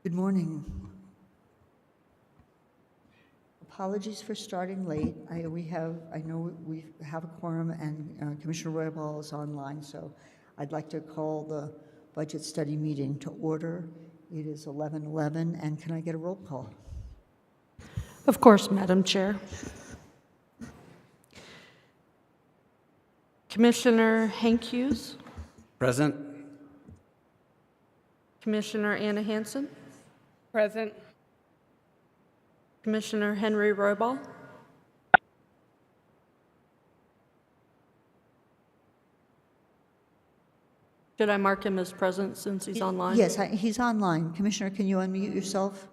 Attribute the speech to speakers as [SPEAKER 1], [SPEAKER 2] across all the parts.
[SPEAKER 1] Good morning. Apologies for starting late. I know we have a quorum, and Commissioner Roybal is online, so I'd like to call the budget study meeting to order. It is 11:11, and can I get a roll call?
[SPEAKER 2] Of course, Madam Chair. Commissioner Hank Hughes,
[SPEAKER 3] Present.
[SPEAKER 2] Commissioner Anna Hansen,
[SPEAKER 4] Present.
[SPEAKER 2] Commissioner Henry Roybal, should I mark him as present since he's online?
[SPEAKER 1] Yes, he's online. Commissioner, can you unmute yourself?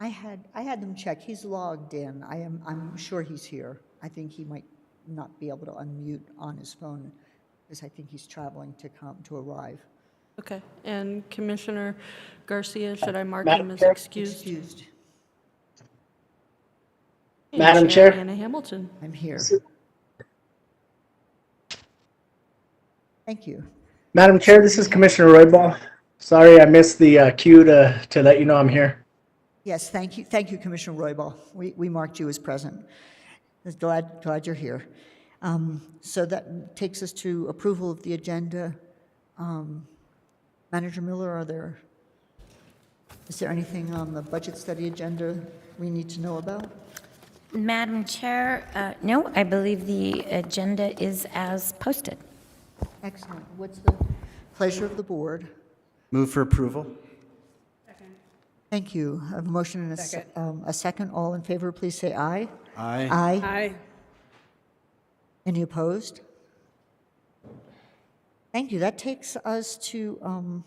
[SPEAKER 1] I had them check. He's logged in. I'm sure he's here. I think he might not be able to unmute on his phone because I think he's traveling to arrive.
[SPEAKER 2] Okay, and Commissioner Garcia, should I mark
[SPEAKER 5] Madam
[SPEAKER 2] him as
[SPEAKER 5] Chair?
[SPEAKER 2] excused?
[SPEAKER 1] Excused.
[SPEAKER 2] And
[SPEAKER 5] Madam Chair?
[SPEAKER 2] Anna Hamilton.
[SPEAKER 1] I'm here. Thank you.
[SPEAKER 5] Madam Chair, this is Commissioner Roybal. Sorry, I missed the cue to let you know I'm here.
[SPEAKER 1] Yes, thank you. Thank you, Commissioner Roybal. We marked you as present. Glad you're here. So that takes us to approval of the agenda. Manager Miller, is there anything on the budget study agenda we need to know about?
[SPEAKER 6] Madam Chair, no, I believe the agenda is as posted.
[SPEAKER 1] Excellent. What's the pleasure of the board?
[SPEAKER 3] Move for approval.
[SPEAKER 1] Thank you. I have a motion and a second. All in favor, please say aye.
[SPEAKER 3] Aye.
[SPEAKER 1] Aye.
[SPEAKER 4] Aye.
[SPEAKER 1] Any opposed? Thank you. That takes us to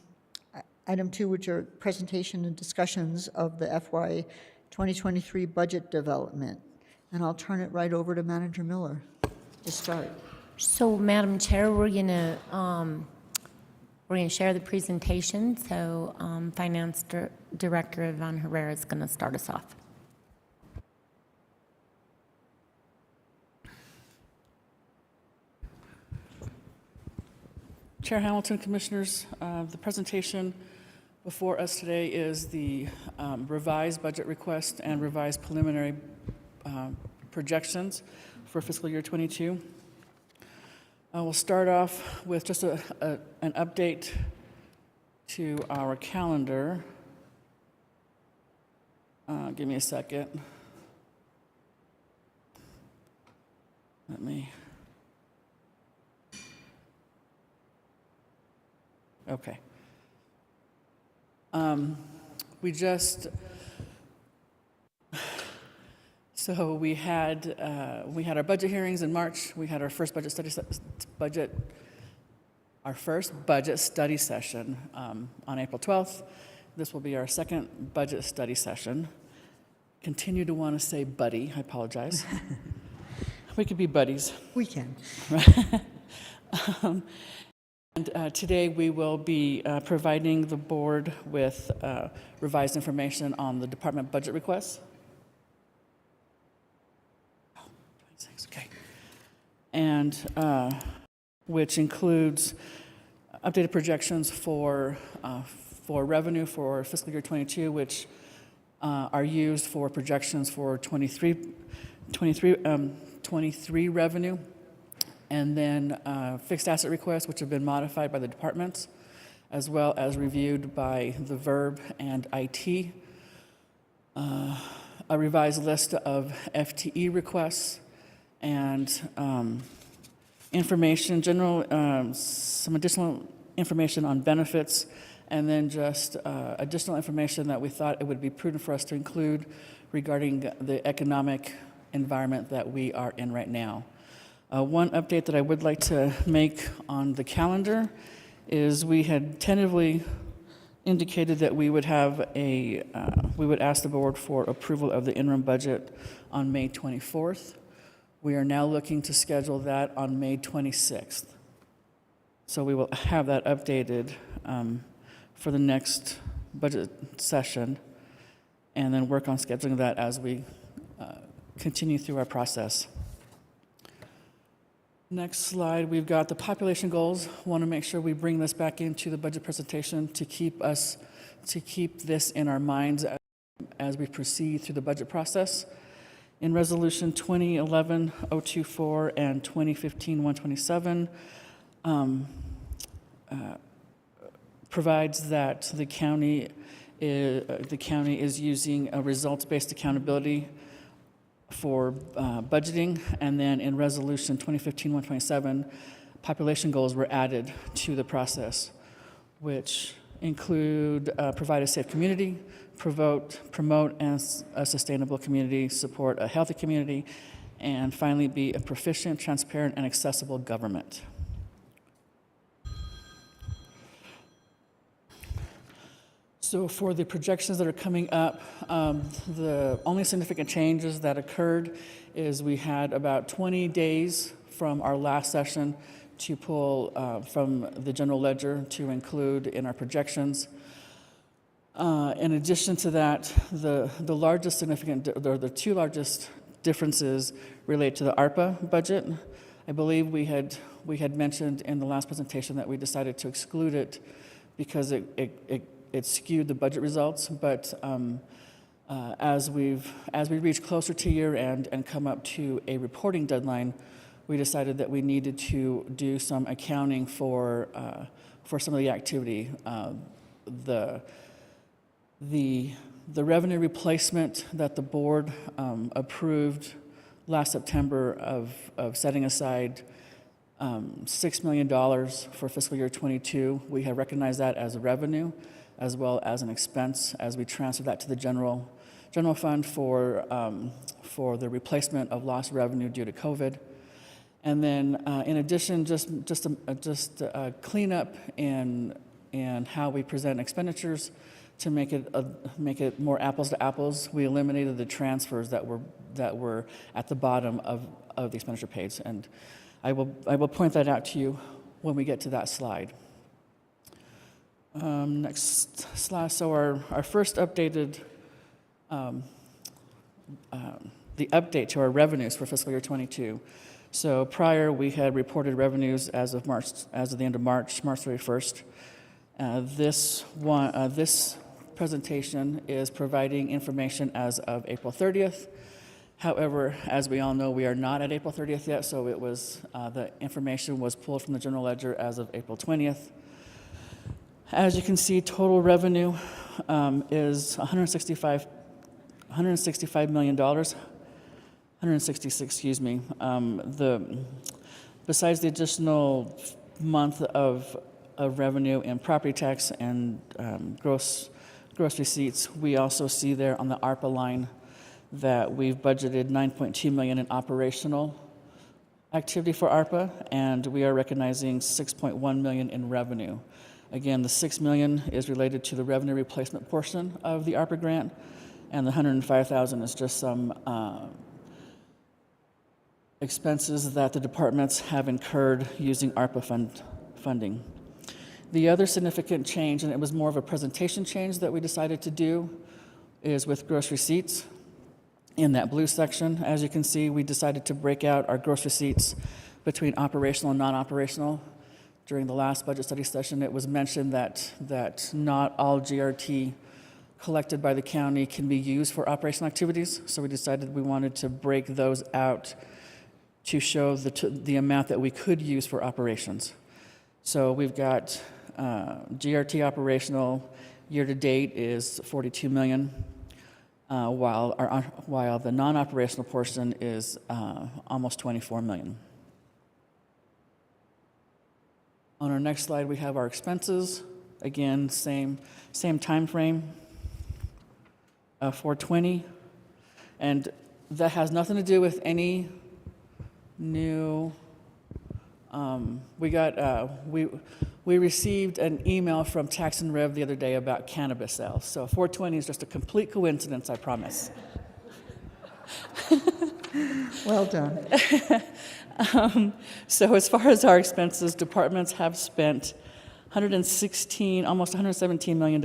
[SPEAKER 1] item 2, which are presentation and discussions of the FY 2023 budget development. And I'll turn it right over to Manager Miller to start.
[SPEAKER 6] So, Madam Chair, we're gonna share the presentation. So, Finance Director Yvonne Herrera is gonna start us off.
[SPEAKER 4] Chair Hamilton, Commissioners, the presentation before us today is the revised budget request and revised preliminary projections for fiscal year 22. We'll start off with just an update to our calendar. Give me a second. Let me. Okay. So we had our budget hearings in March. We had our first budget study session on April 12th. This will be our second budget study session. Continue to want to say buddy. I apologize. We could be buddies.
[SPEAKER 1] We can.
[SPEAKER 4] And today we will be providing the board with revised information on the department budget requests. Oh, 26, okay. And which includes updated projections for revenue for fiscal year 22, which are used for projections for 23 revenue. And then fixed asset requests, which have been modified by the departments, as well as reviewed by the VERB and IT. A revised list of FTE requests and information, some additional information on benefits, and then just additional information that we thought it would be prudent for us to include regarding the economic environment that we are in right now. One update that I would like to make on the calendar is we had tentatively indicated that we would have we would ask the board for approval of the interim budget on May 24th. We are now looking to schedule that on May 26th. So we will have that updated for the next budget session and then work on scheduling that as we continue through our process. Next slide, we've got the population goals. Want to make sure we bring this back into the budget presentation to keep this in our minds as we proceed through the budget process. In Resolution 2011-024 and 2015-127, provides that the county is using a results-based accountability for budgeting, and then in Resolution 2015-127, population goals were added to the process, which include provide a safe community, promote a sustainable community, support a healthy community, and finally be a proficient, transparent, and accessible government. So for the projections that are coming up, the only significant changes that occurred is we had about 20 days from our last session to pull from the general ledger to include in our projections. In addition to that, the largest significant, or the two largest differences relate to the ARPA budget. I believe we had mentioned in the last presentation that we decided to exclude it because it skewed the budget results, but as we reach closer to year end and come up to a reporting deadline, we decided that we needed to do some accounting for some of the activity. The revenue replacement that the board approved last September of setting aside $6 million for fiscal year 22, we have recognized that as a revenue as well as an expense as we transfer that to the general fund for the replacement of lost revenue due to COVID. And then in addition, just a cleanup in how we present expenditures to make it more apples to apples. We eliminated the transfers that were at the bottom of the expenditure page, and I will point that out to you when we get to that slide. Next slide. So our first updated, the update to our revenues for fiscal year 22. So prior, we had reported revenues as of the end of March 31st. This presentation is providing information as of April 30th. However, as we all know, we are not at April 30th yet, so it was the information was pulled from the general ledger as of April 20th. As you can see, total revenue is $165 million, 166, excuse me. Besides the additional month of revenue in property tax and gross receipts, we also see there on the ARPA line that we've budgeted $9.2 million in operational activity for ARPA, and we are recognizing $6.1 million in revenue. Again, the $6 million is related to the revenue replacement portion of the ARPA grant, and the $105,000 is just some expenses that the departments have incurred using ARPA funding. The other significant change, and it was more of a presentation change that we decided to do, is with gross receipts. In that blue section, as you can see, we decided to break out our gross receipts between operational and non-operational. During the last budget study session, it was mentioned that not all GRT collected by the county can be used for operational activities, so we decided we wanted to break those out to show the amount that we could use for operations. So we've got GRT operational year-to-date is $42 million. While the non-operational portion is almost $24 million. On our next slide, we have our expenses. Again, same time frame, 420, and that has nothing to do with any new. We received an email from Tax and Rev the other day about cannabis sales. So 420 is just a complete coincidence, I promise.
[SPEAKER 1] Well done.
[SPEAKER 4] So as far as our expenses, departments have spent almost $117 million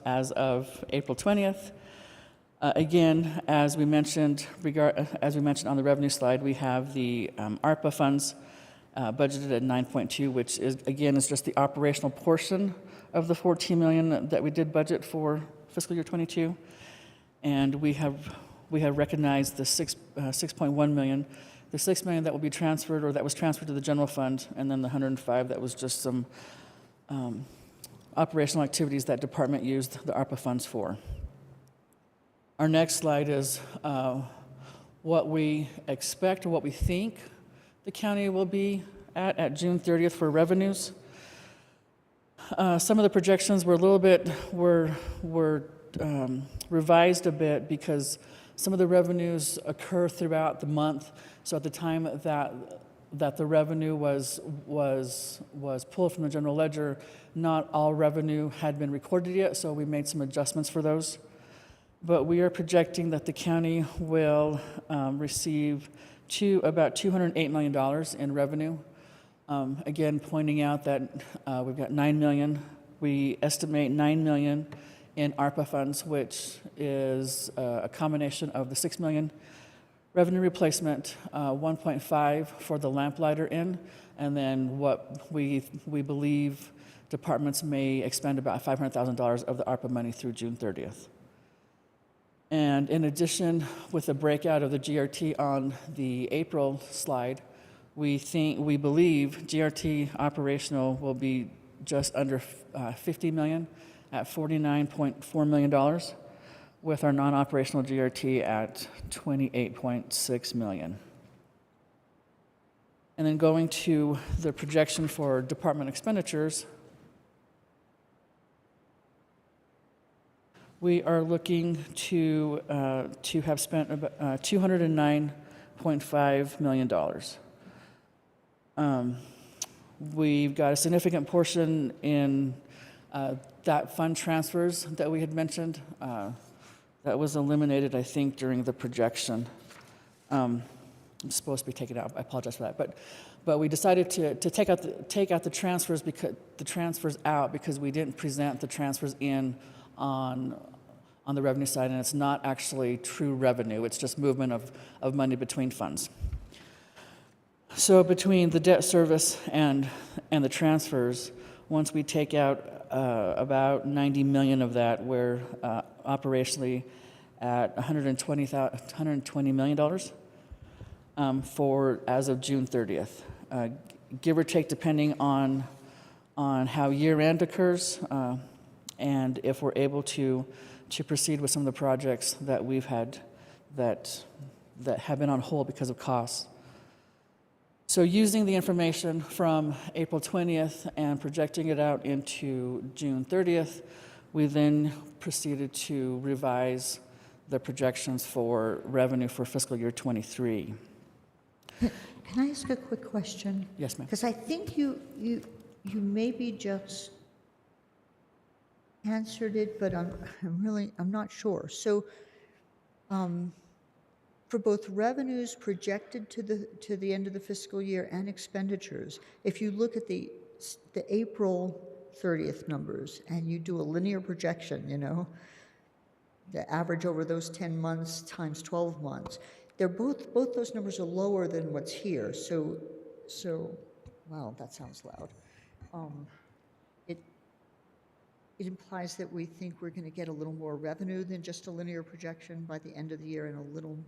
[SPEAKER 4] as of April 20th. Again, as we mentioned on the revenue slide, we have the ARPA funds budgeted at 9.2, which is, again, is just the operational portion of the 14 million that we did budget for fiscal year 22. And we have recognized the 6.1 million, the 6 million that will be transferred, or that was transferred to the general fund, and then the 105 that was just some operational activities that department used the ARPA funds for. Our next slide is what we expect, or what we think the county will be at June 30th for revenues. Some of the projections were a little bit, were revised a bit because some of the revenues occur throughout the month. So at the time that the revenue was pulled from the general ledger, not all revenue had been recorded yet, so we made some adjustments for those. But we are projecting that the county will receive about $208 million in revenue. Again, pointing out that we've got $9 million. We estimate $9 million in ARPA funds, which is a combination of the $6 million revenue replacement, 1.5 for the lamplighter in, and then what we believe departments may expend about $500,000 of the ARPA money through June 30th. And in addition, with the breakout of the GRT on the April slide, we believe GRT operational will be just under $50 million at $49.4 million, with our non-operational GRT at $28.6 million. And then going to the projection for department expenditures, we are looking to have spent about $209.5 million. We've got a significant portion in that fund transfers that we had mentioned. That was eliminated, I think, during the projection. I'm supposed to be taken out. I apologize for that. But we decided to take out the transfers because we didn't present the transfers in on the revenue side, and it's not actually true revenue. It's just movement of money between funds. So between the debt service and the transfers, once we take out about 90 million of that, we're operationally at $120 million for as of June 30th, give or take, depending on how year end occurs, and if we're able to proceed with some of the projects that we've had that have been on hold because of costs. So using the information from April 20th and projecting it out into June 30th, we then proceeded to revise the projections for revenue for fiscal year 23.
[SPEAKER 1] Can I ask a quick question?
[SPEAKER 4] Yes, ma'am.
[SPEAKER 1] Because I think you maybe just answered it, but I'm not sure. So, for both revenues projected to the end of the fiscal year and expenditures, if you look at the April 30th numbers and you do a linear projection, the average over those 10 months times 12 months, they're both those numbers are lower than what's here. So, wow, that sounds loud. It implies that we think we're going to get a little more revenue than just a linear projection by the end of the year, and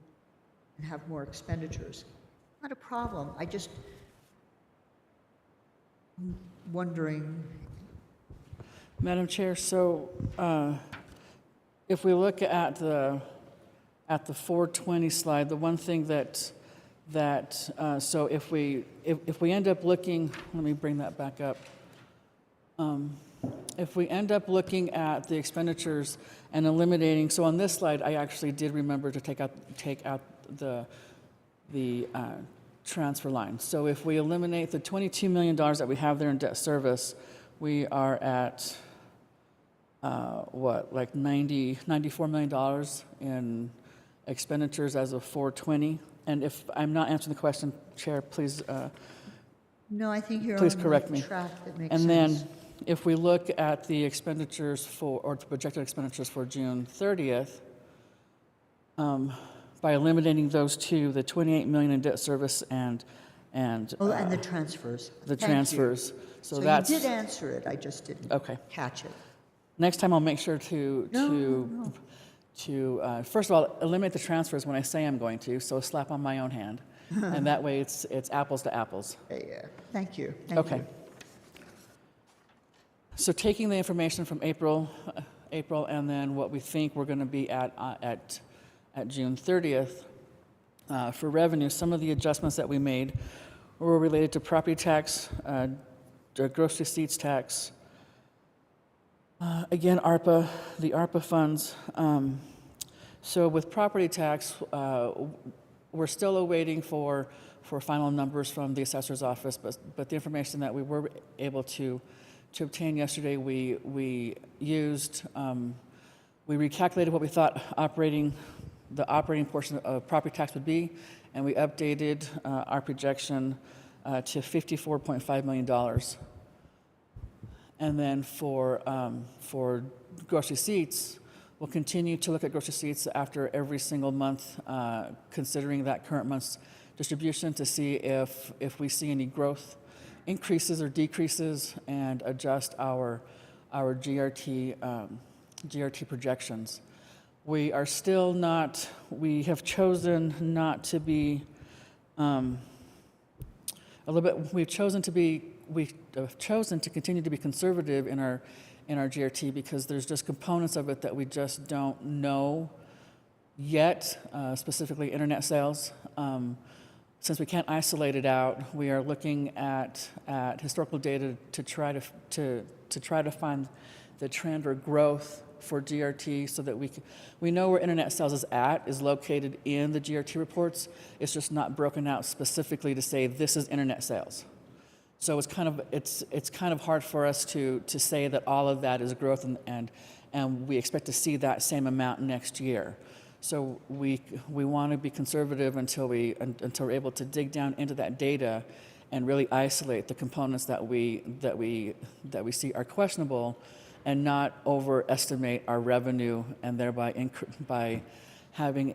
[SPEAKER 1] have more expenditures. Not a problem. I'm wondering.
[SPEAKER 4] Madam Chair, so if we look at the 420 slide, the one thing so if we end up looking, let me bring that back up. If we end up looking at the expenditures and eliminating, so on this slide, I actually did remember to take out the transfer line. So if we eliminate the $22 million that we have there in debt service, we are at like $94 million in expenditures as of 4/20. And if I'm not answering the question, Chair, please
[SPEAKER 1] No, I think you're
[SPEAKER 4] please
[SPEAKER 1] on
[SPEAKER 4] correct
[SPEAKER 1] the
[SPEAKER 4] me.
[SPEAKER 1] track that makes
[SPEAKER 4] And
[SPEAKER 1] sense.
[SPEAKER 4] then if we look at the expenditures or the projected expenditures for June 30th, by eliminating those two, the $28 million in debt service and and
[SPEAKER 1] Oh, and the transfers.
[SPEAKER 4] the
[SPEAKER 1] Thank you.
[SPEAKER 4] transfers. So
[SPEAKER 1] So you
[SPEAKER 4] that's
[SPEAKER 1] did answer it, I just didn't
[SPEAKER 4] okay.
[SPEAKER 1] catch it.
[SPEAKER 4] Next time I'll make sure to first of all eliminate the transfers when I say I'm going to, so a slap on my own hand, and that way it's apples to apples.
[SPEAKER 1] Yeah, thank you, thank
[SPEAKER 4] Okay.
[SPEAKER 1] you.
[SPEAKER 4] So taking the information from April, and then what we think we're going to be at June 30th for revenue, some of the adjustments that we made were related to property tax, gross receipts tax, again ARPA, the ARPA funds. So with property tax, we're still awaiting for final numbers from the assessor's office, but the information that we were able to obtain yesterday, we used, we recalculated what we thought the operating portion of property tax would be, and we updated our projection to $54.5 million. And then for gross receipts, we'll continue to look at gross receipts after every single month, considering that current month's distribution to see if we see any growth, increases or decreases, and adjust our GRT projections. We are still not, we have chosen not to be, we've chosen to continue to be conservative in our GRT because there's just components of it that we just don't know yet, specifically internet sales. Since we can't isolate it out, we are looking at historical data to try to find the trend or growth for GRT so that we know where internet sales is located in the GRT reports. It's just not broken out specifically to say this is internet sales. So it's kind of hard for us to say that all of that is growth and we expect to see that same amount next year. So we want to be conservative until we're able to dig down into that data and really isolate the components that we see are questionable, and not overestimate our revenue, and thereby by having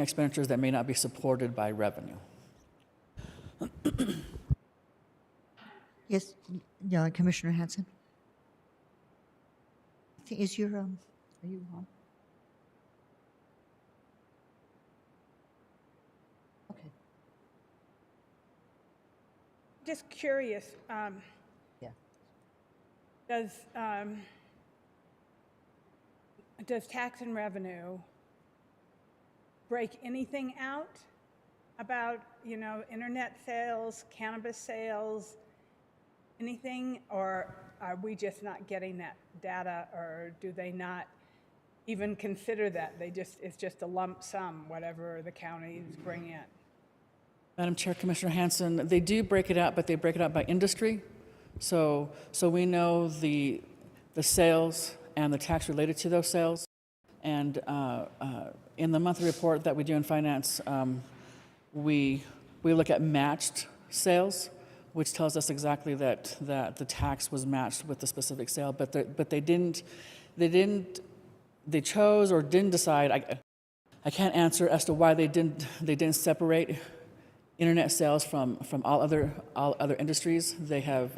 [SPEAKER 4] expenditures that may not be supported by revenue.
[SPEAKER 1] Yes, yeah, Commissioner Hanson? Is your, are you on? Okay.
[SPEAKER 7] Just curious,
[SPEAKER 1] Yeah.
[SPEAKER 7] Does tax and revenue break anything out about, internet sales, cannabis sales, anything? Or are we just not getting that data, or do they not even consider that? It's just a lump sum, whatever the counties bring in.
[SPEAKER 4] Madam Chair, Commissioner Hanson, they do break it out, but they break it out by industry. So we know the sales and the tax related to those sales. And in the monthly report that we do in finance, we look at matched sales, which tells us exactly that the tax was matched with the specific sale. But they chose or didn't decide. I can't answer as to why they didn't separate internet sales from all other industries. They have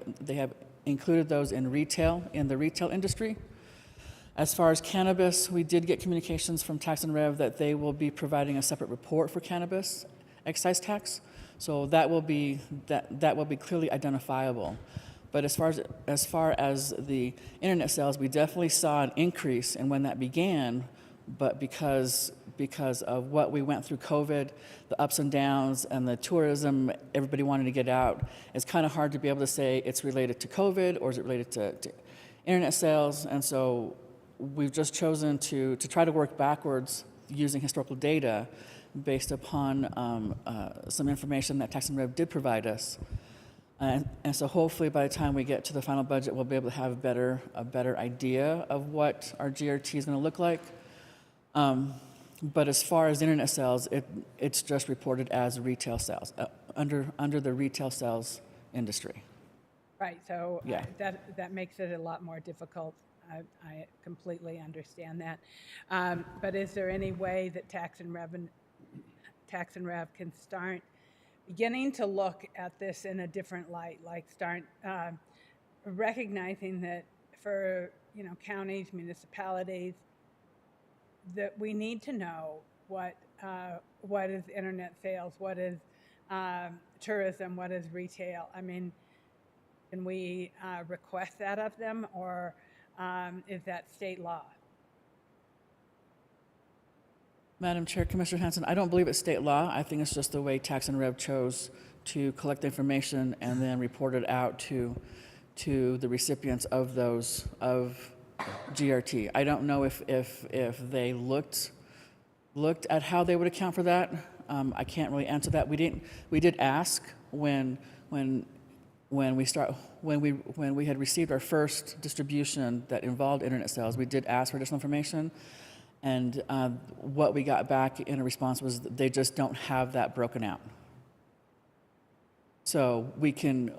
[SPEAKER 4] included those in the retail industry. As far as cannabis, we did get communications from Tax and Rev that they will be providing a separate report for cannabis excise tax. So that will be clearly identifiable. But as far as the internet sales, we definitely saw an increase in when that began, but because of what we went through COVID, the ups and downs, and the tourism, everybody wanted to get out, it's kind of hard to be able to say it's related to COVID or is it related to internet sales. And so we've just chosen to try to work backwards using historical data based upon some information that Tax and Rev did provide us. And so hopefully by the time we get to the final budget, we'll be able to have a better idea of what our GRT is going to look like. But as far as internet sales, it's just reported as retail sales, under the retail sales industry.
[SPEAKER 7] Right, so
[SPEAKER 4] Yeah.
[SPEAKER 7] that makes it a lot more difficult. I completely understand that. But is there any way that Tax and Rev can start beginning to look at this in a different light, like start recognizing that for counties, municipalities, that we need to know what is internet sales, what is tourism, what is retail. I mean, can we request that of them, or is that state law?
[SPEAKER 4] Madam Chair, Commissioner Hanson, I don't believe it's state law. I think it's just the way Tax and Rev chose to collect the information and then report it out to the recipients of GRT. I don't know if they looked at how they would account for that. I can't really answer that. We did ask when we had received our first distribution that involved internet sales. We did ask for additional information, and what we got back in a response was that they just don't have that broken out. So we can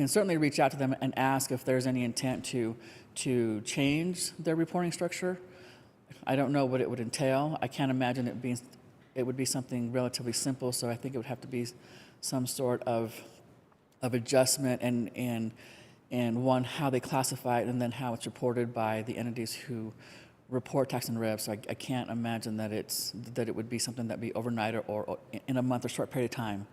[SPEAKER 4] certainly reach out to them and ask if there's any intent to change their reporting structure. I don't know what it would entail. I can't imagine it would be something relatively simple, so I think it would have to be some sort of adjustment and one, how they classify it, and then how it's reported by the entities who report tax and rev. So I can't imagine that it would be something that'd be overnight or in a month or short period of time.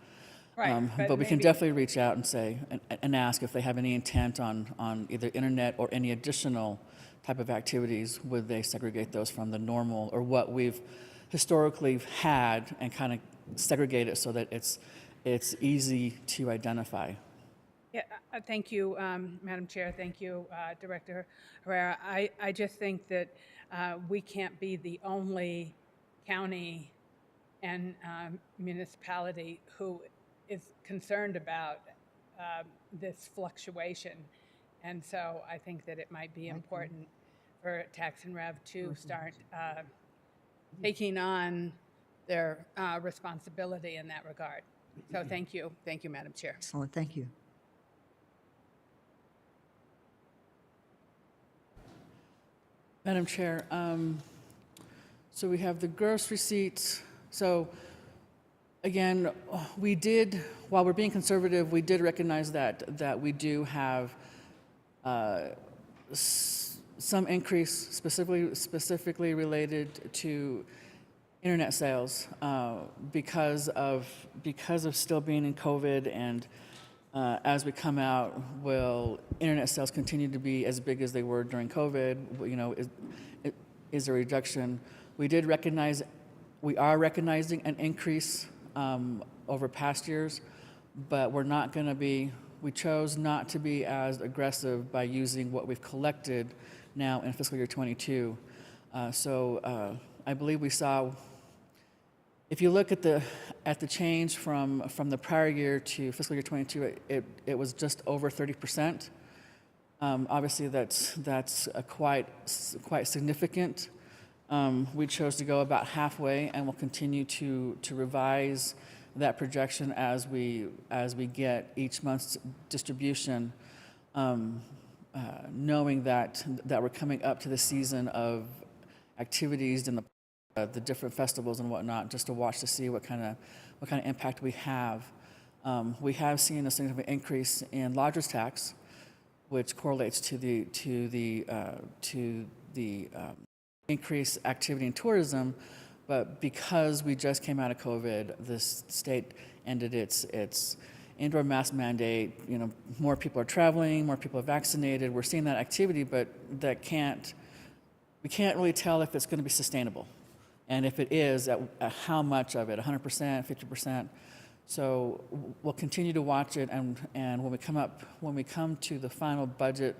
[SPEAKER 7] Right,
[SPEAKER 4] But we can
[SPEAKER 7] maybe-
[SPEAKER 4] definitely reach out and say and ask if they have any intent on either internet or any additional type of activities. Would they segregate those from the normal or what we've historically had and kind of segregate it so that it's easy to identify?
[SPEAKER 7] Yeah, thank you, Madam Chair. Thank you, Director Herrera. I just think that we can't be the only county and municipality who is concerned about this fluctuation. And so I think that it might be important for Tax and Rev to start taking on their responsibility in that regard. So thank you. Thank you, Madam Chair.
[SPEAKER 1] Excellent, thank you.
[SPEAKER 4] Madam Chair, so we have the gross receipts. So again, we did, while we're being conservative, we did recognize that we do have some increase specifically related to internet sales because of still being in COVID, and as we come out, will internet sales continue to be as big as they were during COVID? Is there a reduction? We are recognizing an increase over past years, but we chose not to be as aggressive by using what we've collected now in fiscal year 22. So I believe we saw, if you look at the change from the prior year to fiscal year 22, it was just over 30%. Obviously, that's quite significant. We chose to go about halfway, and we'll continue to revise that projection as we get each month's distribution, knowing that we're coming up to the season of activities and the different festivals and whatnot, just to watch to see what kind of impact we have. We have seen a significant increase in lodger's tax, which correlates to the increased activity in tourism. But because we just came out of COVID, the state ended its indoor mask mandate. More people are traveling, more people are vaccinated. We're seeing that activity, but we can't really tell if it's going to be sustainable, and if it is, at how much of it, 100%, 50%. So we'll continue to watch it, and when we come to the final budget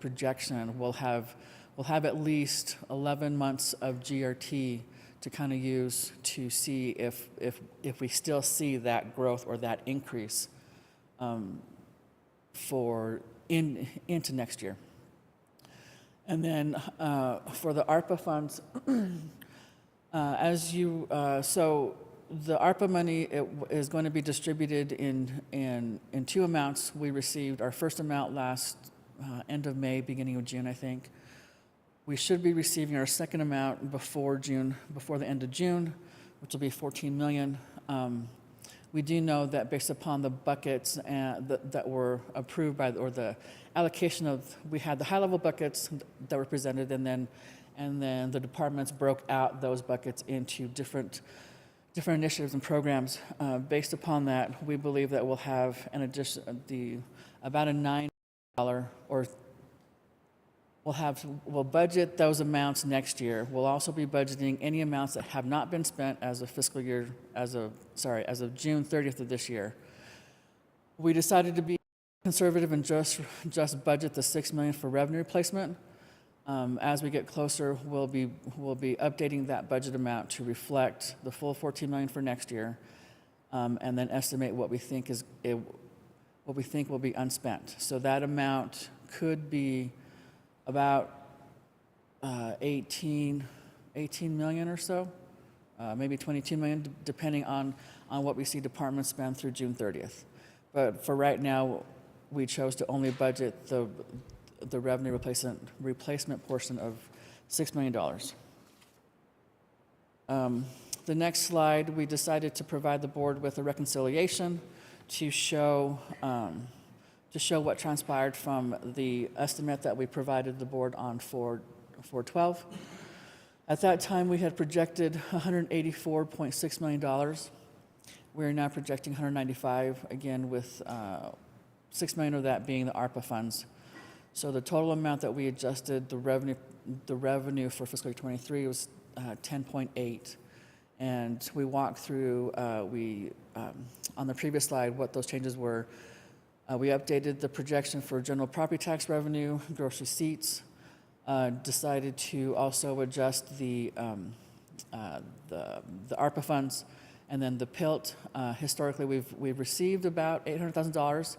[SPEAKER 4] projection, we'll have at least 11 months of GRT to kind of use to see if we still see that growth or that increase into next year. And then for the ARPA funds, so the ARPA money is going to be distributed in two amounts. We received our first amount last end of May, beginning of June, I think. We should be receiving our second amount before the end of June, which will be $14 million. We do know that based upon the buckets that were approved by, or the allocation of, we had the high-level buckets that were presented, and then the departments broke out those buckets into different initiatives and programs. Based upon that, we believe that we'll have an addition, about a $9, or we'll budget those amounts next year. We'll also be budgeting any amounts that have not been spent as of as of June 30th of this year. We decided to be conservative and just budget the $6 million for revenue replacement. As we get closer, we'll be updating that budget amount to reflect the full $14 million for next year, and then estimate what we think will be unspent. So that amount could be about 18 million or so, maybe 22 million, depending on what we see departments spend through June 30th. But for right now, we chose to only budget the revenue replacement portion of $6 million. The next slide, we decided to provide the board with a reconciliation to show what transpired from the estimate that we provided the board on 4/12. At that time, we had projected $184.6 million. We're now projecting 195, again, with $6 million of that being the ARPA funds. So the total amount that we adjusted the revenue for fiscal year 23 was 10.8. And we walked through, on the previous slide, what those changes were. We updated the projection for general property tax revenue, gross receipts, decided to also adjust the ARPA funds, and then the PILT. Historically, we've received about $800,000.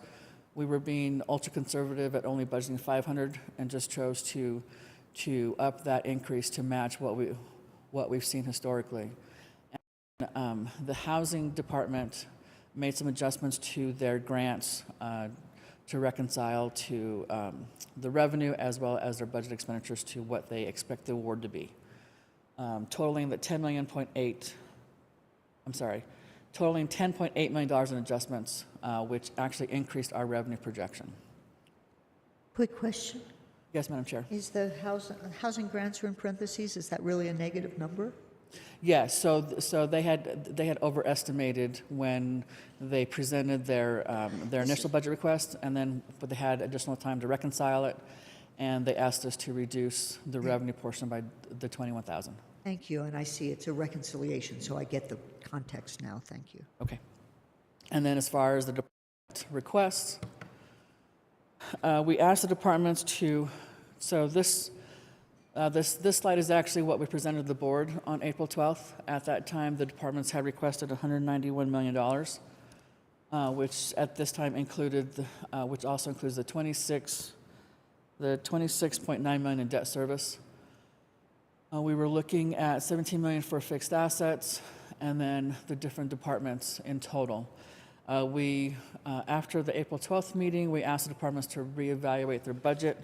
[SPEAKER 4] We were being ultra conservative at only budgeting $500, and just chose to up that increase to match what we've seen historically. And, the housing department made some adjustments to their grants to reconcile to the revenue as well as their budget expenditures to what they expect the award to be, totaling $10.8 million in adjustments, which actually increased our revenue projection.
[SPEAKER 1] Quick question.
[SPEAKER 4] Yes, Madam Chair.
[SPEAKER 1] Is the housing grants are in parentheses? Is that really a negative number?
[SPEAKER 4] Yes, so they had overestimated when they presented their initial budget request, and then but they had additional time to reconcile it, and they asked us to reduce the revenue portion by the $21,000.
[SPEAKER 1] Thank you, and I see it's a reconciliation, so I get the context now. Thank you.
[SPEAKER 4] Okay. And then as far as the department requests, we asked the departments to, so this slide is actually what we presented to the board on April 12th. At that time, the departments had requested $191 million, which at this time included, which also includes the 26.9 million in debt service. We were looking at $17 million for fixed assets, and then the different departments in total. After the April 12th meeting, we asked the departments to reevaluate their budget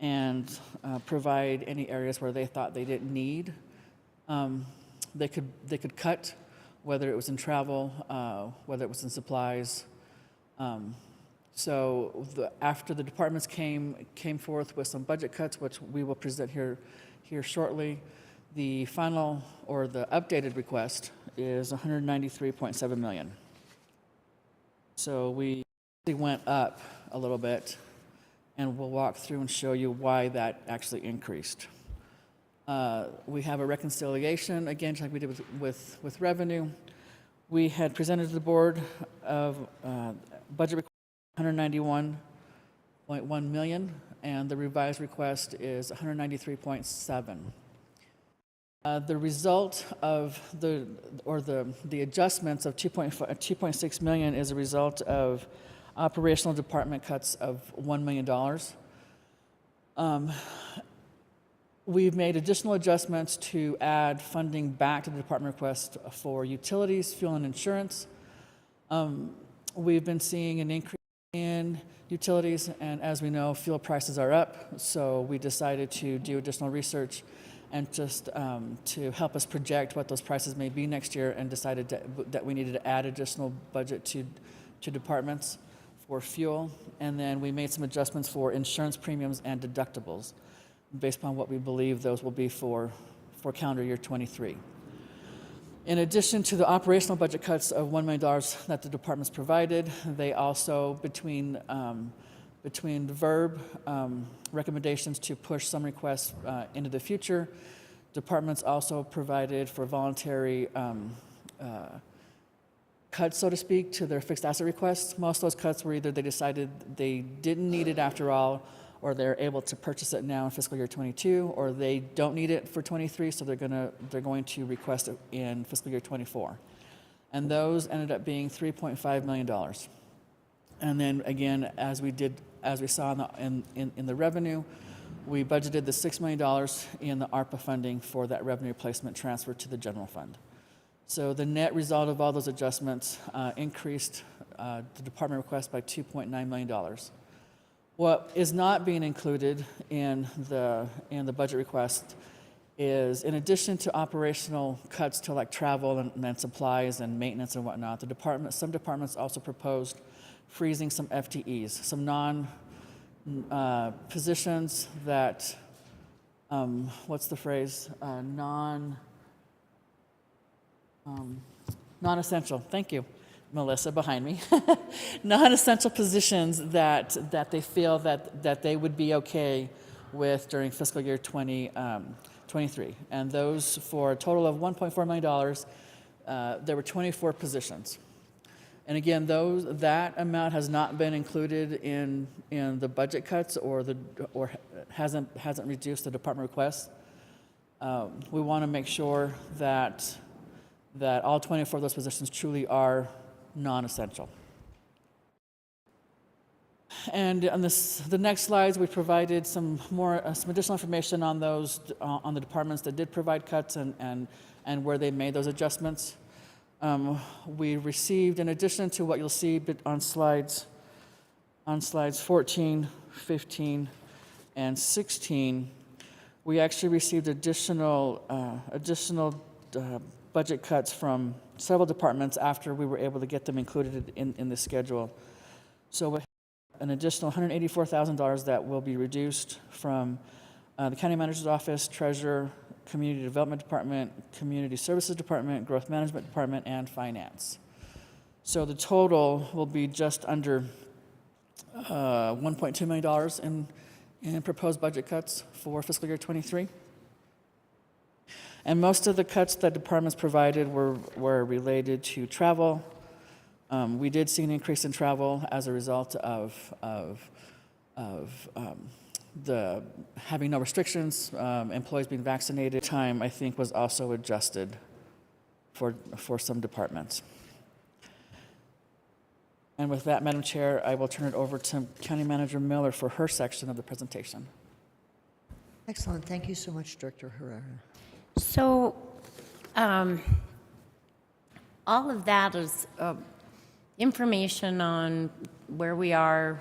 [SPEAKER 4] and provide any areas where they thought they didn't need. They could cut, whether it was in travel, whether it was in supplies. After the departments came forth with some budget cuts, which we will present here shortly, the final or the updated request is $193.7 million. So we went up a little bit, and we'll walk through and show you why that actually increased. We have a reconciliation, again, just like we did with revenue. We had presented to the board of budget request $191.1 million, and the revised request is $193.7. The result of the adjustments of $2.6 million is a result of operational department cuts of $1 million. We've made additional adjustments to add funding back to the department request for utilities, fuel, and insurance. We've been seeing an increase in utilities, and as we know, fuel prices are up, so we decided to do additional research and just to help us project what those prices may be next year, and decided that we needed to add additional budget to departments for fuel. And then we made some adjustments for insurance premiums and deductibles based upon what we believe those will be for calendar year 23. In addition to the operational budget cuts of $1 million that the departments provided, they also, between the verb recommendations to push some requests into the future, departments also provided for voluntary cuts, so to speak, to their fixed asset requests. Most of those cuts were either they decided they didn't need it after all, or they're able to purchase it now in fiscal year 22, or they don't need it for 23, so they're going to request it in fiscal year 24. And those ended up being $3.5 million. And then again, as we saw in the revenue, we budgeted the $6 million in the ARPA funding for that revenue replacement transfer to the general fund. So the net result of all those adjustments increased the department request by $2.9 million. What is not being included in the budget request is, in addition to operational cuts to like travel and supplies and maintenance and whatnot, some departments also proposed freezing some FTEs, some positions that, what's the phrase? Non-essential. Thank you, Melissa, behind me. Non-essential positions that they feel that they would be okay with during fiscal year 23. And those, for a total of $1.4 million, there were 24 positions. And again, that amount has not been included in the budget cuts or hasn't reduced the department requests. We want to make sure that all 24 of those positions truly are non-essential. And on the next slides, we provided some additional information on on the departments that did provide cuts and where they made those adjustments. We received, in addition to what you'll see on slides 14, 15, and 16, we actually received additional budget cuts from several departments after we were able to get them included in the schedule. So we have an additional $184,000 that will be reduced from the county manager's office, treasurer, community development department, community services department, growth management department, and finance. So the total will be just under $1.2 million in proposed budget cuts for fiscal year 23. And most of the cuts that departments provided were related to travel. We did see an increase in travel as a result of the having no restrictions, employees being vaccinated. Time, I think, was also adjusted for some departments. And with that, Madam Chair, I will turn it over to County Manager Miller for her section of the presentation.
[SPEAKER 1] Excellent. Thank you so much, Director Herrera.
[SPEAKER 6] So all of that is information on where we are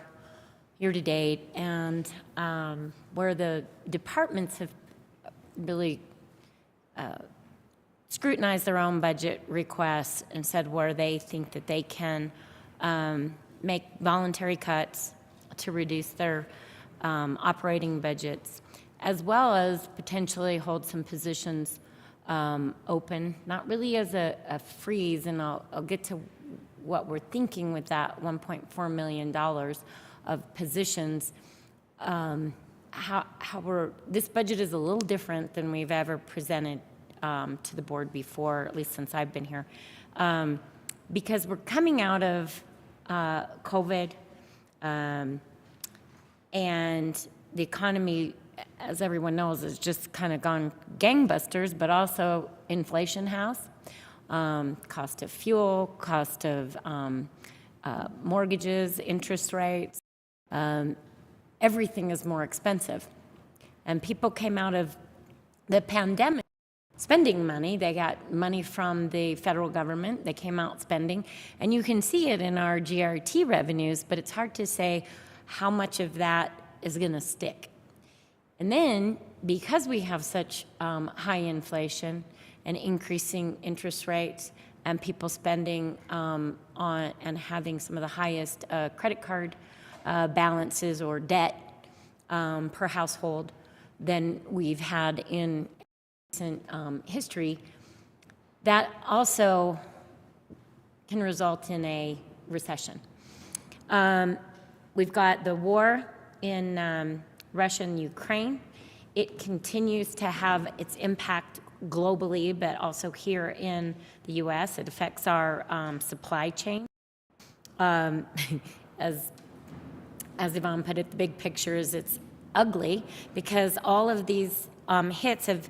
[SPEAKER 6] year to date and where the departments have really scrutinized their own budget requests and said where they think that they can make voluntary cuts to reduce their operating budgets, as well as potentially hold some positions open, not really as a freeze, and I'll get to what we're thinking with that $1.4 million of positions. This budget is a little different than we've ever presented to the board before, at least since I've been here, because we're coming out of COVID, and the economy, as everyone knows, has just kind of gone gangbusters, but also inflation has. Cost of fuel, cost of mortgages, interest rates, everything is more expensive. And people came out of the pandemic spending money. They got money from the federal government. They came out spending. And you can see it in our GRT revenues, but it's hard to say how much of that is going to stick. And then because we have such high inflation and increasing interest rates and people spending on and having some of the highest credit card balances or debt per household than we've had in recent history, that also can result in a recession. We've got the war in Russia and Ukraine. It continues to have its impact globally, but also here in the U.S. It affects our supply chain. As Yvonne put it, the big picture is it's ugly because all of these hits have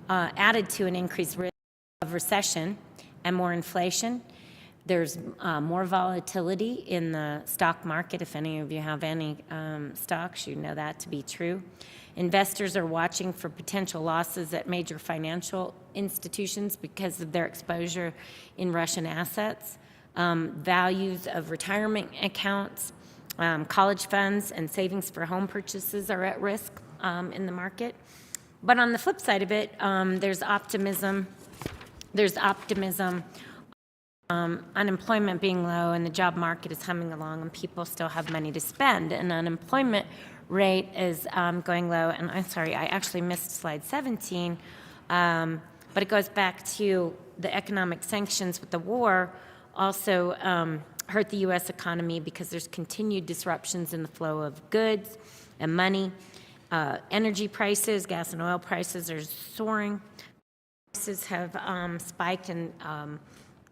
[SPEAKER 6] added to an increased risk of recession and more inflation. There's more volatility in the stock market. If any of you have any stocks, you know that to be true. Investors are watching for potential losses at major financial institutions because of their exposure in Russian assets. Values of retirement accounts, college funds, and savings for home purchases are at risk in the market. But on the flip side of it, there's optimism. Unemployment being low and the job market is humming along and people still have money to spend, and unemployment rate is going low. And I'm sorry, I actually missed slide 17, but it goes back to the economic sanctions with the war also hurt the U.S. economy because there's continued disruptions in the flow of goods and money. Energy prices, gas and oil prices are soaring. Prices have spiked and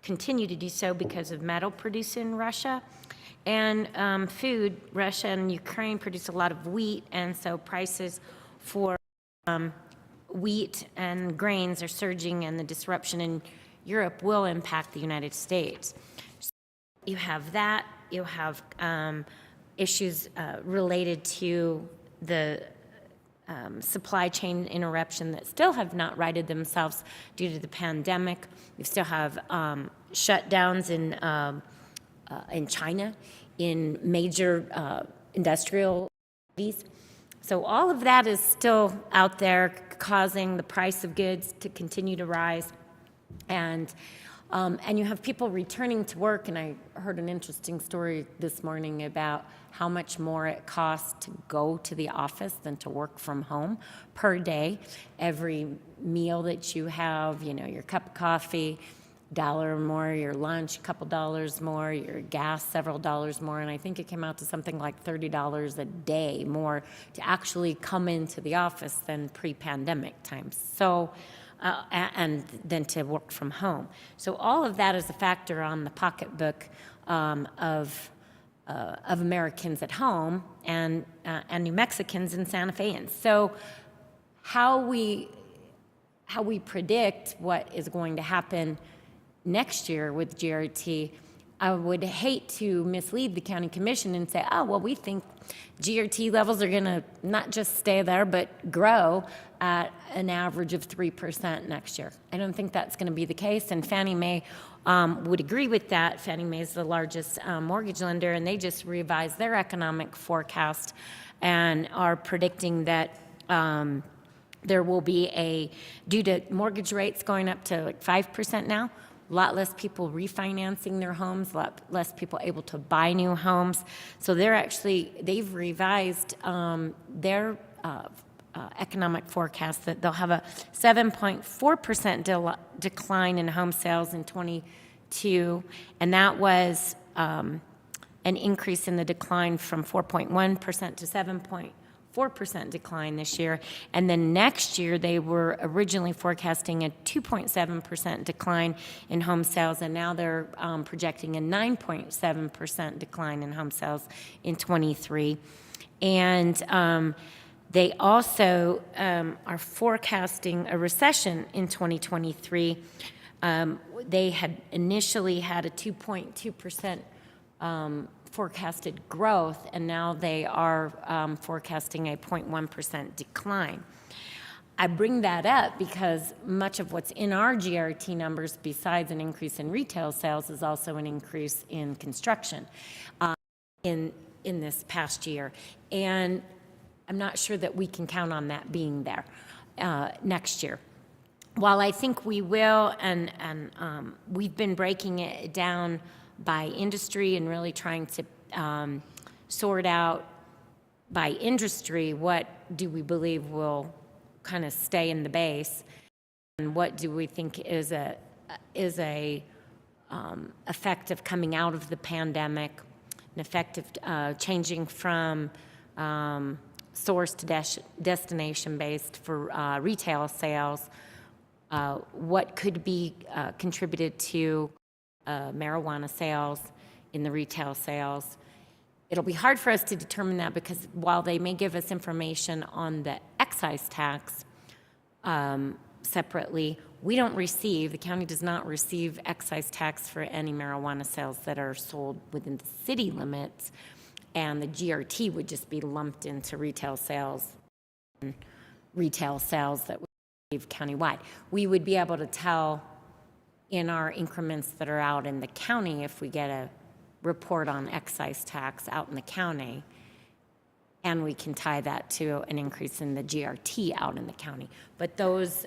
[SPEAKER 6] continue to do so because of metal produced in Russia. And food, Russia and Ukraine produce a lot of wheat, and so prices for wheat and grains are surging, and the disruption in Europe will impact the United States. So you have that. You have issues related to the supply chain interruption that still have not righted themselves due to the pandemic. We still have shutdowns in China, in major industrial cities. So all of that is still out there, causing the price of goods to continue to rise. And you have people returning to work, and I heard an interesting story this morning about how much more it costs to go to the office than to work from home per day. Every meal that you have, you know, your cup of coffee, $1 more, your lunch, a couple dollars more, your gas, several dollars more, and I think it came out to something like $30 a day more to actually come into the office than pre-pandemic times. So, and then to work from home. So all of that is a factor on the pocketbook of Americans at home and New Mexicans and Santa Feans. So how we predict what is going to happen next year with GRT, I would hate to mislead the county commission and say, oh, well, we think GRT levels are going to not just stay there, but grow at an average of 3% next year. I don't think that's going to be the case, and Fannie Mae would agree with that. Fannie Mae is the largest mortgage lender, and they just revised their economic forecast and are predicting that there will be due to mortgage rates going up to like 5% now, a lot less people refinancing their homes, a lot less people able to buy new homes. So they've revised their economic forecast that they'll have a 7.4% decline in home sales in 22, and that was an increase in the decline from 4.1% to 7.4% decline this year. And then next year, they were originally forecasting a 2.7% decline in home sales, and now they're projecting a 9.7% decline in home sales in 23. And they also are forecasting a recession in 2023. They had initially had a 2.2% forecasted growth, and now they are forecasting a 0.1% decline. I bring that up because much of what's in our GRT numbers, besides an increase in retail sales, is also an increase in construction in this past year. And I'm not sure that we can count on that being there next year. While I think we will, and we've been breaking it down by industry and really trying to sort out by industry what do we believe will kind of stay in the base, and what do we think is a effect of coming out of the pandemic, an effect of changing from source to destination based for retail sales, what could be contributed to marijuana sales in the retail sales. It'll be hard for us to determine that because while they may give us information on the excise tax separately, we don't receive, the county does not receive excise tax for any marijuana sales that are sold within the city limits, and the GRT would just be lumped into retail sales that we receive countywide. We would be able to tell in our increments that are out in the county if we get a report on excise tax out in the county, and we can tie that to an increase in the GRT out in the county. But those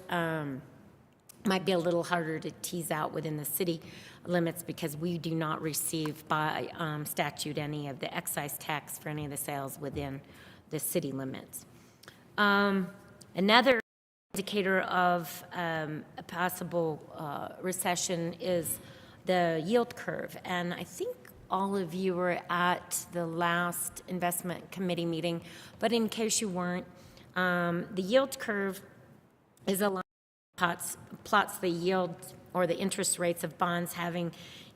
[SPEAKER 6] might be a little harder to tease out within the city limits because we do not receive by statute any of the excise tax for any of the sales within the city limits. Another indicator of a possible recession is the yield curve, and I think all of you were at the last investment committee meeting, but in case you weren't, the yield curve is a line that plots the yield or the interest rates of bonds having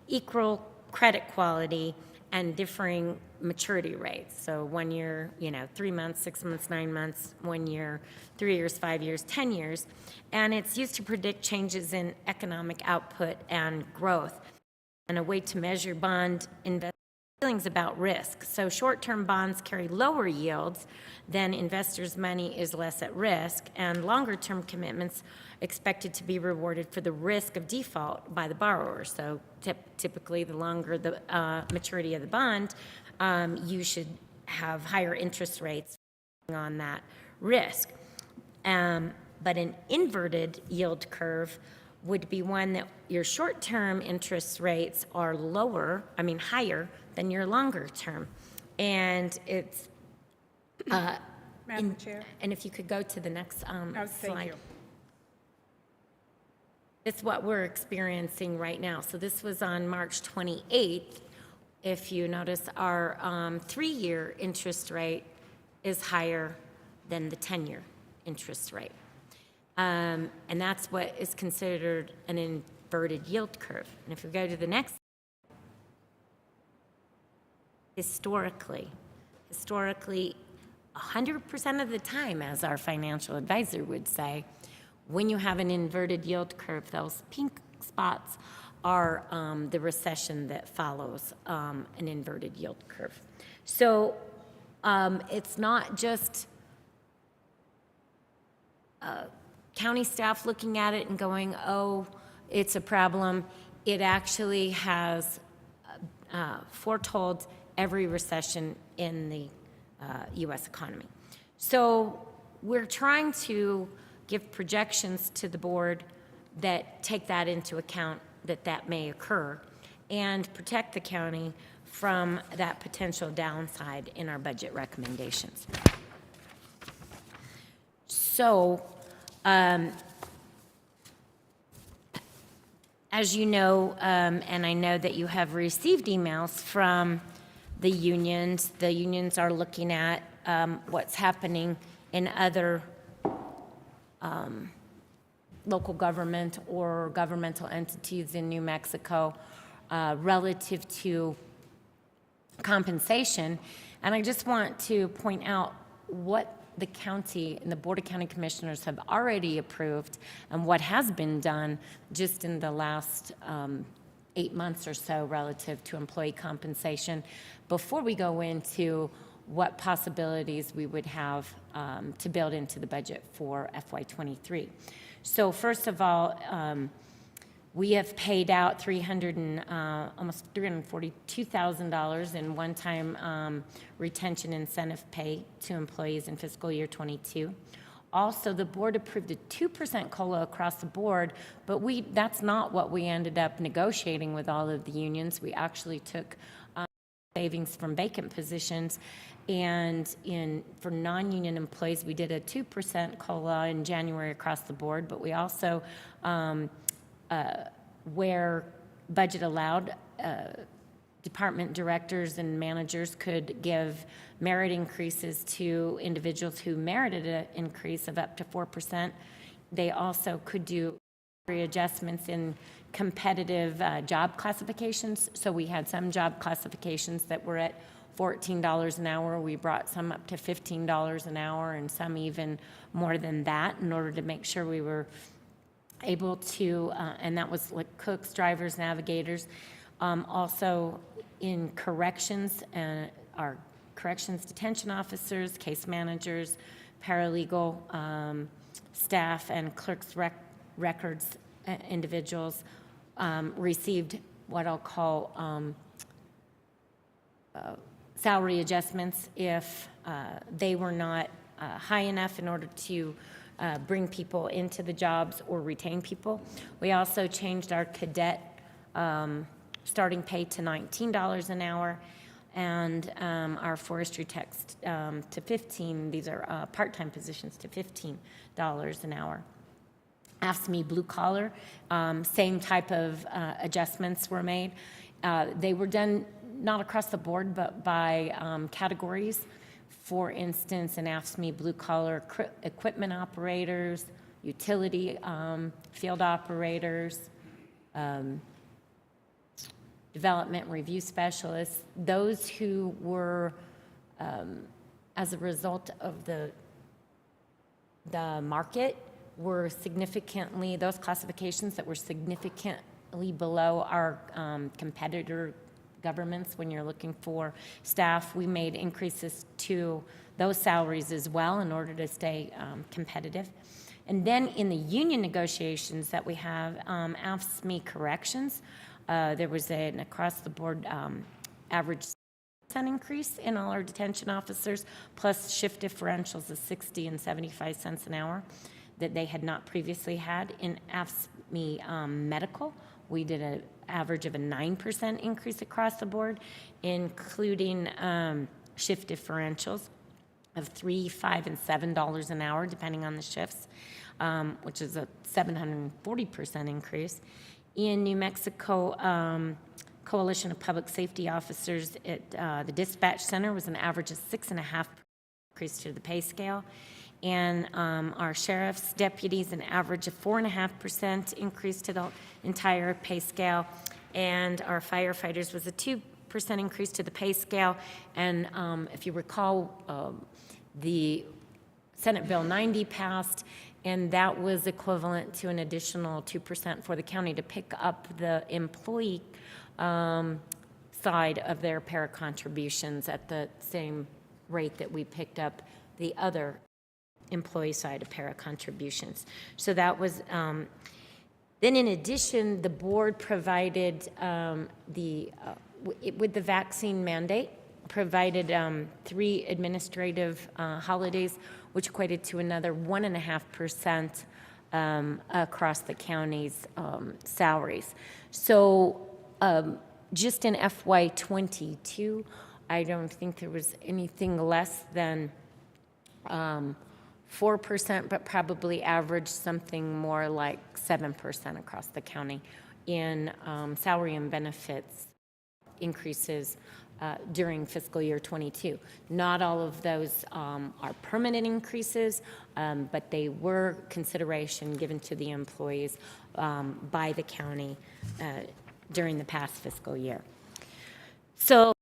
[SPEAKER 6] equal credit quality and differing maturity rates. So 1 year, 3 months, 6 months, 9 months, 1 year, 3 years, 5 years, 10 years. And it's used to predict changes in economic output and growth, and a way to measure bond investment feelings about risk. So short-term bonds carry lower yields, then investors' money is less at risk, and longer-term commitments expected to be rewarded for the risk of default by the borrower. So typically, the longer the maturity of the bond, you should have higher interest rates on that risk. But an inverted yield curve would be one that your short-term interest rates are higher than your longer-term. And it's...
[SPEAKER 7] Madam Chair.
[SPEAKER 6] And if you could go to the next
[SPEAKER 7] Thank
[SPEAKER 6] slide.
[SPEAKER 7] you.
[SPEAKER 6] It's what we're experiencing right now. So this was on March 28th. If you notice, our 3-year interest rate is higher than the 10-year interest rate. And that's what is considered an inverted yield curve. And if we go to the next, historically, 100% of the time, as our financial advisor would say, when you have an inverted yield curve, those pink spots are the recession that follows an inverted yield curve. So it's not just county staff looking at it and going, oh, it's a problem. It actually has foretold every recession in the U.S. economy. So we're trying to give projections to the board that take that into account, that may occur, and protect the county from that potential downside in our budget recommendations. So, as you know, and I know that you have received emails from the unions are looking at what's happening in other local government or governmental entities in New Mexico relative to compensation. And I just want to point out what the county and the Board of County Commissioners have already approved and what has been done just in the last 8 months or so relative to employee compensation before we go into what possibilities we would have to build into the budget for FY23. So first of all, We have paid out almost $342,000 in one-time retention incentive pay to employees in fiscal year '22. Also, the board approved a 2% COLA across the board, but that's not what we ended up negotiating with all of the unions. We actually took savings from vacant positions, and for non-union employees, we did a 2% COLA in January across the board, but we also, where budget allowed, department directors and managers could give merit increases to individuals who merited an increase of up to 4%. They also could do adjustments in competitive job classifications. So we had some job classifications that were at $14 an hour. We brought some up to $15 an hour and some even more than that in order to make sure we were able to, and that was like cooks, drivers, navigators. Also in corrections, our corrections detention officers, case managers, paralegal staff, and clerks records individuals received what I'll call salary adjustments if they were not high enough in order to bring people into the jobs or retain people. We also changed our cadet starting pay to $19 an hour, and our forestry techs to $15. These are part-time positions to $15 an hour. AFSCME blue collar, same type of adjustments were made. They were done not across the board, but by categories. For instance, in AFSCME blue collar, equipment operators, utility field operators, development review specialists, those who were, as a result of the market, were significantly, those classifications that were significantly below our competitor governments when you're looking for staff, we made increases to those salaries as well in order to stay competitive. And then in the union negotiations that we have, AFSCME corrections, there was an across-the-board average increase in all our detention officers, plus shift differentials of 60 and 75 cents an hour that they had not previously had. In AFSCME medical, we did an average of a 9% increase across the board, including shift differentials of $3, $5, and $7 an hour, depending on the shifts, which is a 740% increase. In New Mexico, Coalition of Public Safety Officers at the dispatch center was an average of 6.5% increase to the pay scale. And our sheriff's deputies, an average of 4.5% increase to the entire pay scale. And our firefighters was a 2% increase to the pay scale. And if you recall, the Senate Bill 90 passed, and that was equivalent to an additional 2% for the county to pick up the employee side of their para contributions at the same rate that we picked up the other employee side of para contributions. So that was, then in addition, the board provided with the vaccine mandate, provided 3 administrative holidays, which equated to another 1.5% across the county's salaries. So just in FY22, I don't think there was anything less than 4%, but probably averaged something more like 7% across the county in salary and benefits increases during fiscal year 22. Not all of those are permanent increases, but they were consideration given to the employees by the county during the past fiscal year. So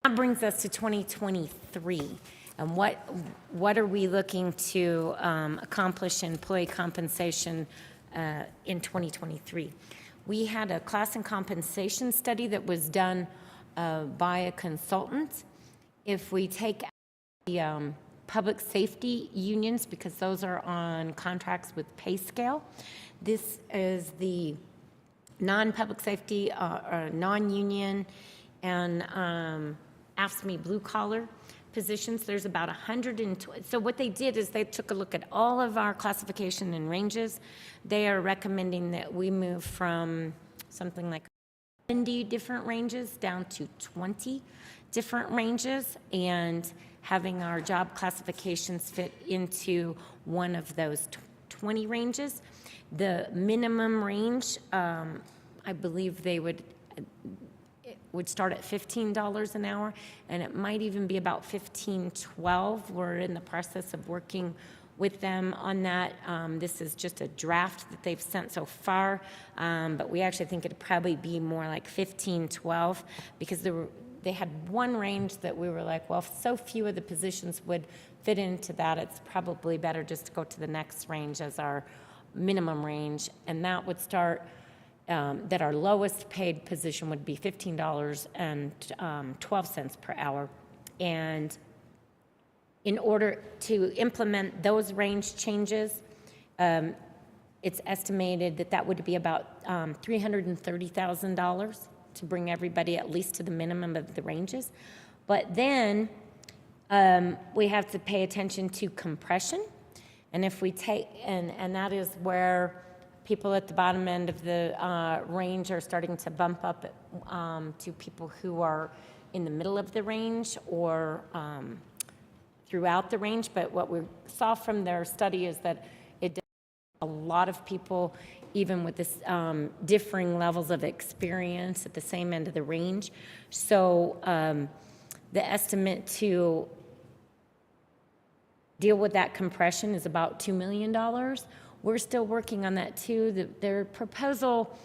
[SPEAKER 6] that brings us to 2023. And what are we looking to accomplish in employee compensation in 2023? We had a class and compensation study that was done by a consultant. If we take the public safety unions, because those are on contracts with pay scale, this is the non-public safety, non-union, and AFSCME blue-collar positions. There's about 120. So what they did is they took a look at all of our classification and ranges. They are recommending that we move from something like 70 different ranges down to 20 different ranges, and having our job classifications fit into one of those 20 ranges. The minimum range, I believe they would start at $15 an hour, and it might even be about $15.12. We're in the process of working with them on that. This is just a draft that they've sent so far, but we actually think it'd probably be more like $15.12, because they had one range that we were like, well, if so few of the positions would fit into that, it's probably better just to go to the next range as our minimum range, and that would start, that our lowest paid position would be $15.12 per hour. And in order to implement those range changes, it's estimated that that would be about $330,000 to bring everybody at least to the minimum of the ranges. But then we have to pay attention to compression. And if we take, and that is where people at the bottom end of the range are starting to bump up to people who are in the middle of the range or throughout the range. But what we saw from their study is that it does a lot of people, even with this differing levels of experience at the same end of the range. So the estimate to deal with that compression is about $2 million. We're still working on that too. Their proposal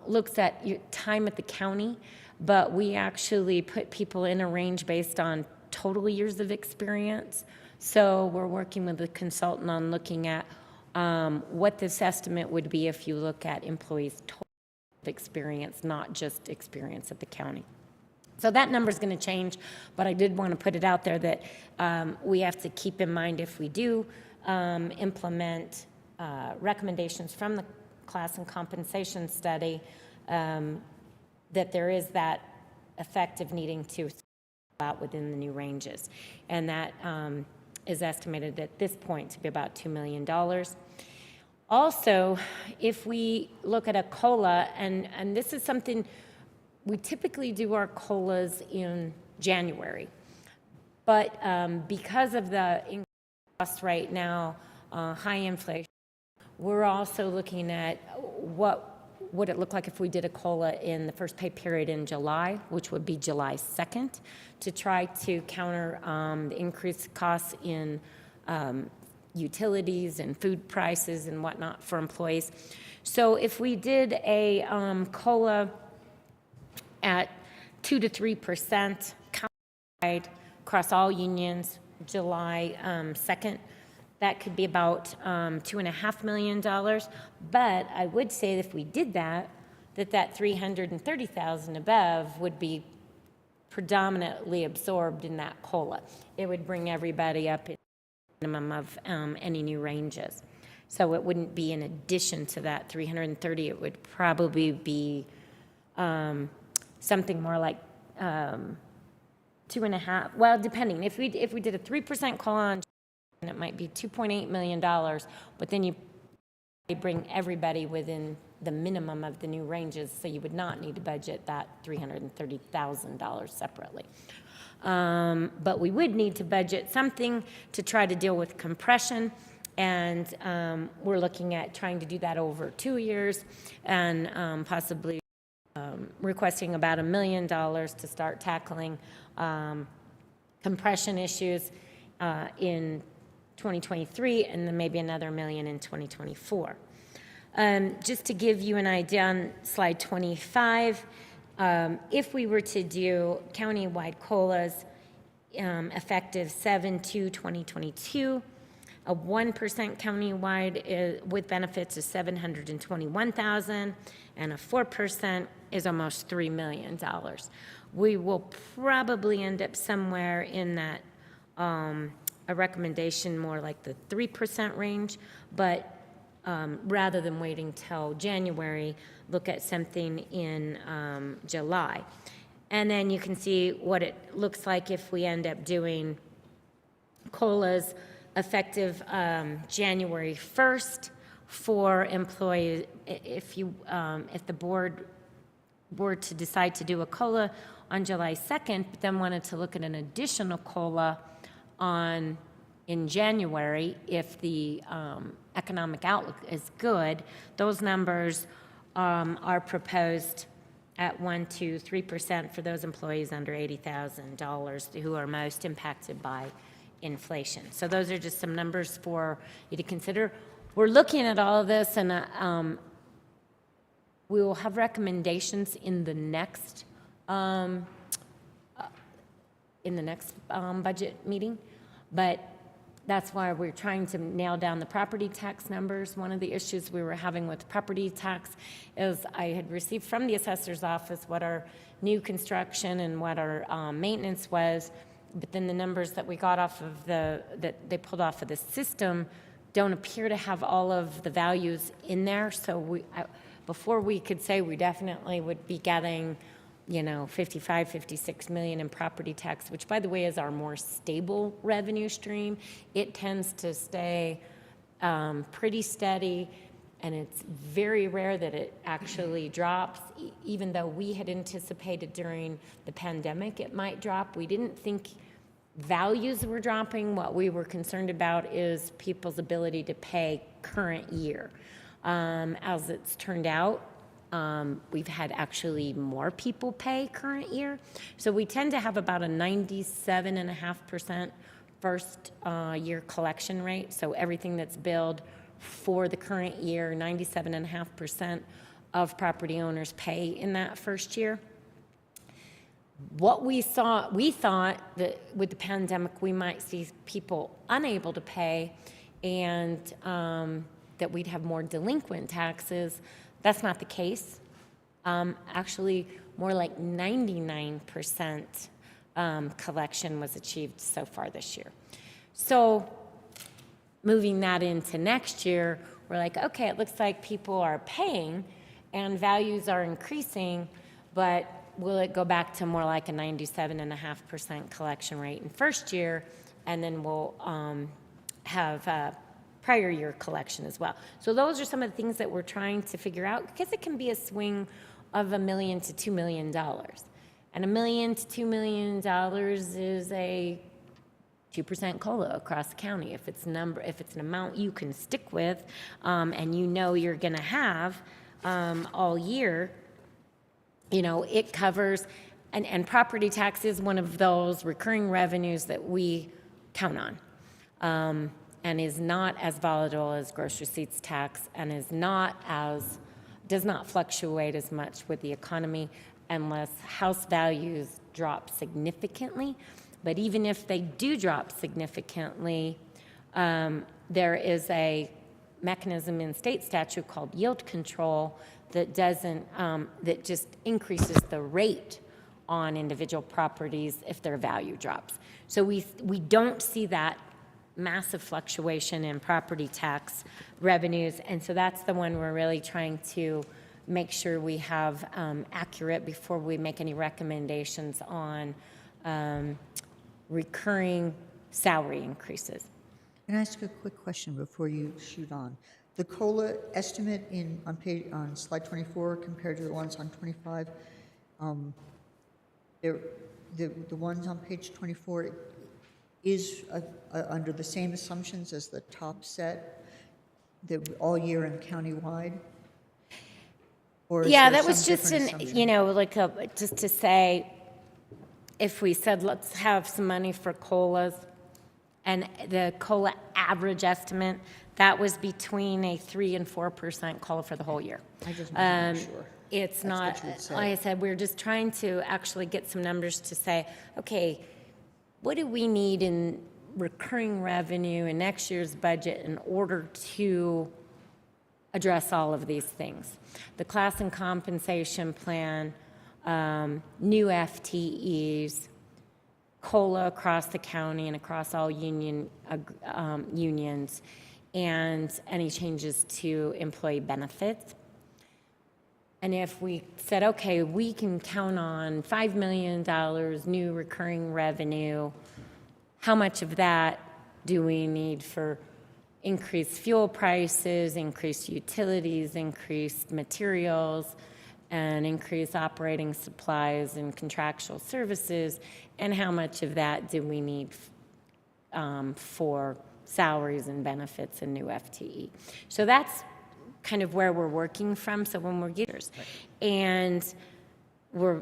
[SPEAKER 6] looks at your time at the county, but we actually put people in a range based on total years of experience. So we're working with a consultant on looking at what this estimate would be if you look at employees' total experience, not just experience at the county. So that number is going to change, but I did want to put it out there that we have to keep in mind if we do implement recommendations from the class and compensation study, that there is that effect of needing to out within the new ranges. And that is estimated at this point to be about $2 million. Also, if we look at a COLA, and this is something, we typically do our COLAs in January, but because of the cost right now, high inflation, we're also looking at what would it look like if we did a COLA in the first pay period in July, which would be July 2nd, to try to counter the increased costs in utilities and food prices and whatnot for employees. So if we did a COLA at 2 to 3% countywide across all unions, July 2nd, that could be about $2.5 million. But I would say that if we did that, that $330,000 above would be predominantly absorbed in that COLA. It would bring everybody up in the minimum of any new ranges. So it wouldn't be in addition to that 330. It would probably be something more like 2.5. Well, depending. If we did a 3% COLA on, it might be $2.8 million, but then you bring everybody within the minimum of the new ranges, so you would not need to budget that $330,000 separately. But we would need to budget something to try to deal with compression, and we're looking at trying to do that over 2 years and possibly requesting about $1 million to start tackling compression issues in 2023, and then maybe another $1 million in 2024. Just to give you an idea on slide 25, if we were to do county-wide COLAs effective 7/2/2022, a 1% countywide with benefits is $721,000, and a 4% is almost $3 million. We will probably end up somewhere in that a recommendation more like the 3% range, but rather than waiting till January, look at something in July. And then you can see what it looks like if we end up doing COLAs effective January 1st for employees. If the board were to decide to do a COLA on July 2nd, but then wanted to look at an additional COLA in January, if the economic outlook is good, those numbers are proposed at 1% to 3% for those employees under $80,000 who are most impacted by inflation. So those are just some numbers for you to consider. We're looking at all of this, and we will have recommendations in the next budget meeting, but that's why we're trying to nail down the property tax numbers. One of the issues we were having with property tax is I had received from the assessor's office what our new construction and what our maintenance was, but then the numbers that we got off of that they pulled off of the system don't appear to have all of the values in there. So before we could say we definitely would be getting 55, 56 million in property tax, which by the way is our more stable revenue stream. It tends to stay pretty steady, and it's very rare that it actually drops, even though we had anticipated during the pandemic it might drop. We didn't think values were dropping. What we were concerned about is people's ability to pay current year. As it's turned out, we've had actually more people pay current year. So we tend to have about a 97.5% first year collection rate. So everything that's billed for the current year, 97.5% of property owners pay in that first year. What we thought that with the pandemic, we might see people unable to pay, and that we'd have more delinquent taxes. That's not the case. Actually, more like 99% collection was achieved so far this year. So moving that into next year, we're like, okay, it looks like people are paying and values are increasing, but will it go back to more like a 97.5% collection rate in first year, and then we'll have prior year collection as well. So those are some of the things that we're trying to figure out, because it can be a swing of $1 million to $2 million. And $1 million to $2 million is a 2% COLA across the county. If it's an amount you can stick with, and you're gonna have all year, it covers, and property tax is one of those recurring revenues that we count on. And is not as volatile as gross receipts tax, and does not fluctuate as much with the economy unless house values drop significantly. But even if they do drop significantly, there is a mechanism in state statute called yield control that just increases the rate on individual properties if their value drops. So we don't see that massive fluctuation in property tax revenues, and so that's the one we're really trying to make sure we have accurate before we make any recommendations on recurring salary increases.
[SPEAKER 1] Can I ask a quick question before you shoot on? The COLA estimate on slide 24 compared to the ones on 25, the ones on page 24 is under the same assumptions as the top set, all year and countywide? Or is
[SPEAKER 6] Yeah,
[SPEAKER 1] there
[SPEAKER 6] that was
[SPEAKER 1] some
[SPEAKER 6] just
[SPEAKER 1] different assumption?
[SPEAKER 6] just to say, if we said let's have some money for COLAs, and the COLA average estimate, that was between a 3% and 4% COLA for the whole year.
[SPEAKER 1] I just wanted to make sure.
[SPEAKER 6] It's
[SPEAKER 1] That's
[SPEAKER 6] not,
[SPEAKER 1] what you would say.
[SPEAKER 6] like I said, we're just trying to actually get some numbers to say, okay, what do we need in recurring revenue in next year's budget in order to address all of these things? The class and compensation plan, new FTEs, COLA across the county and across all unions, and any changes to employee benefits. And if we said, okay, we can count on $5 million new recurring revenue, how much of that do we need for increased fuel prices, increased utilities, increased materials, and increased operating supplies and contractual services, and how much of that do we need for salaries and benefits and new FTE? So that's kind of where we're working from. So when we're getters, and we're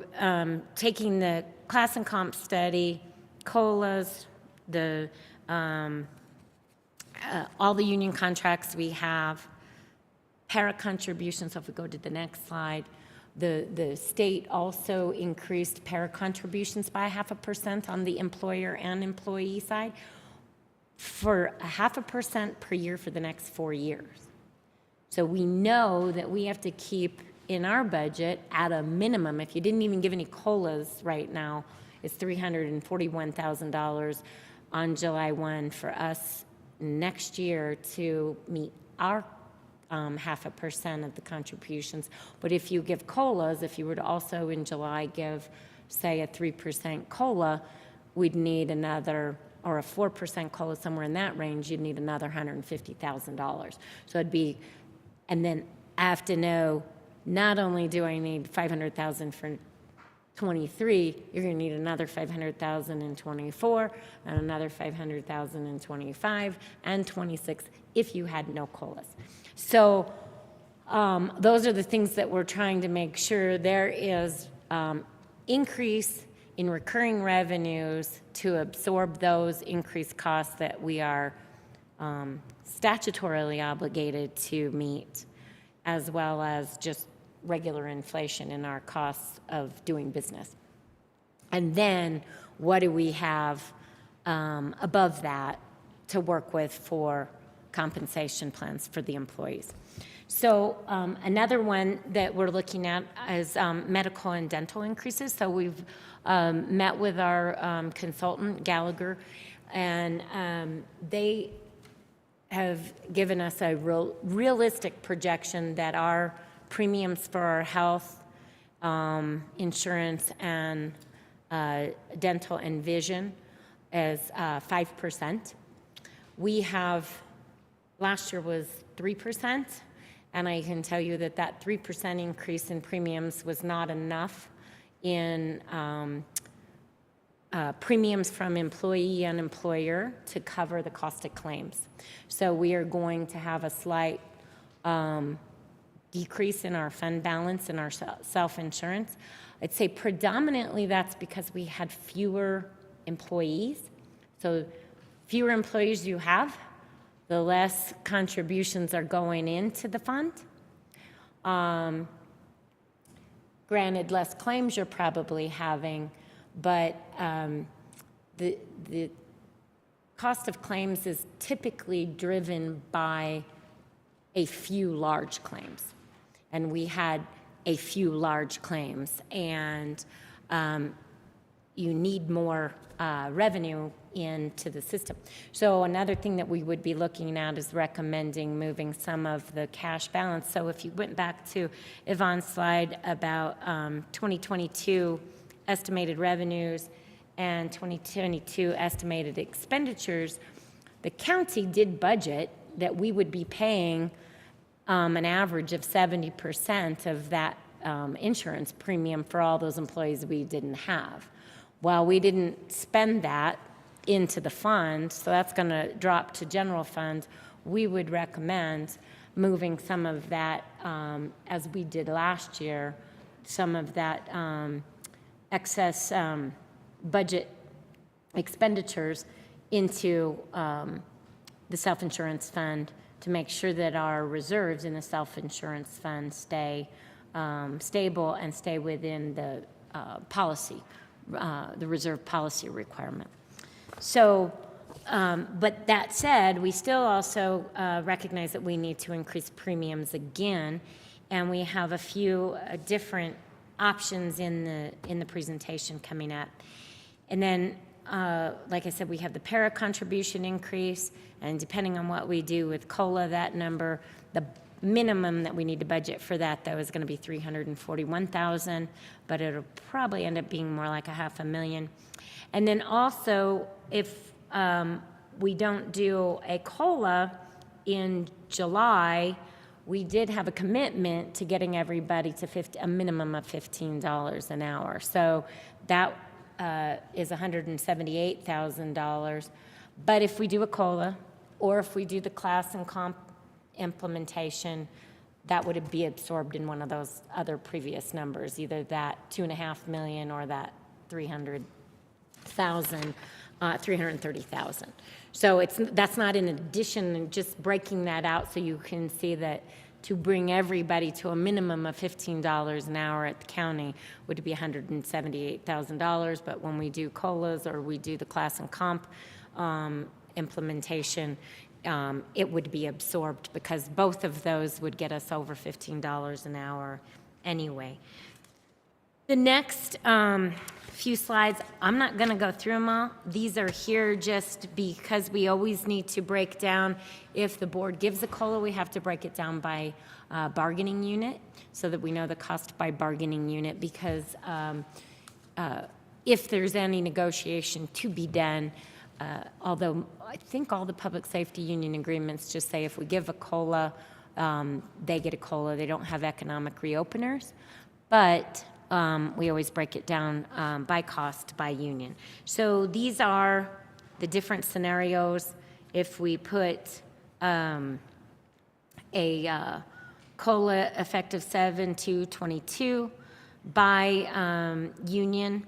[SPEAKER 6] taking the class and comp study, COLAs, the all the union contracts we have, para contributions. So if we go to the next slide, the state also increased para contributions by 0.5% on the employer and employee side for 0.5% per year for the next 4 years. So we know that we have to keep in our budget at a minimum, if you didn't even give any COLAs right now, it's $341,000 on July 1 for us next year to meet our 0.5% of the contributions. But if you give COLAs, if you were to also in July give, say, a 3% COLA, we'd need another, or a 4% COLA, somewhere in that range, you'd need another $150,000. So it'd be, and then I have to know, not only do I need $500,000 for 23, you're going to need another $500,000 in 24, and another $500,000 in 25, and 26 if you had no COLAs. So those are the things that we're trying to make sure there is increase in recurring revenues to absorb those increased costs that we are statutorily obligated to meet, as well as just regular inflation in our costs of doing business. And then what do we have above that to work with for compensation plans for the employees? So another one that we're looking at is medical and dental increases. So we've met with our consultant, Gallagher, and they have given us a realistic projection that our premiums for our health insurance and dental and vision is 5%. We have, last year was 3%, and I can tell you that that 3% increase in premiums was not enough in premiums from employee and employer to cover the cost of claims. So we are going to have a slight decrease in our fund balance and our self-insurance. I'd say predominantly that's because we had fewer employees. So fewer employees you have, the less contributions are going into the fund. Granted, less claims you're probably having, but the cost of claims is typically driven by a few large claims. And we had a few large claims, and you need more revenue into the system. So another thing that we would be looking at is recommending moving some of the cash balance. So if you went back to Yvonne's slide about 2022 estimated revenues and 2022 estimated expenditures, the county did budget that we would be paying an average of 70% of that insurance premium for all those employees we didn't have. Well, we didn't spend that into the fund, so that's going to drop to general fund. We would recommend moving some of that, as we did last year, some of that excess budget expenditures into the self-insurance fund to make sure that our reserves in the self-insurance fund stay stable and stay within the policy, the reserve policy requirement. So, but that said, we still also recognize that we need to increase premiums again, and we have a few different options in the presentation coming up. And then like I said, we have the para contribution increase, and depending on what we do with COLA, that number, the minimum that we need to budget for that, though, is going to be $341,000, but it'll probably end up being more like $500,000. And then also, if we don't do a COLA in July, we did have a commitment to getting everybody to a minimum of $15 an hour. So that is $178,000. But if we do a COLA, or if we do the class and comp implementation, that would be absorbed in one of those other previous numbers, either that $2.5 million or that 330,000. So that's not in addition, just breaking that out so you can see that to bring everybody to a minimum of $15 an hour at the county would be $178,000. But when we do COLAs or we do the class and comp implementation, it would be absorbed because both of those would get us over $15 an hour anyway. The next few slides, I'm not going to go through them all. These are here just because we always need to break down. If the board gives a COLA, we have to break it down by bargaining unit so that we know the cost by bargaining unit, because if there's any negotiation to be done, although I think all the public safety union agreements just say if we give a COLA, they get a COLA. They don't have economic reopeners. But we always break it down by cost, by union. So these are the different scenarios. If we put a COLA effective 7/2/22 by union,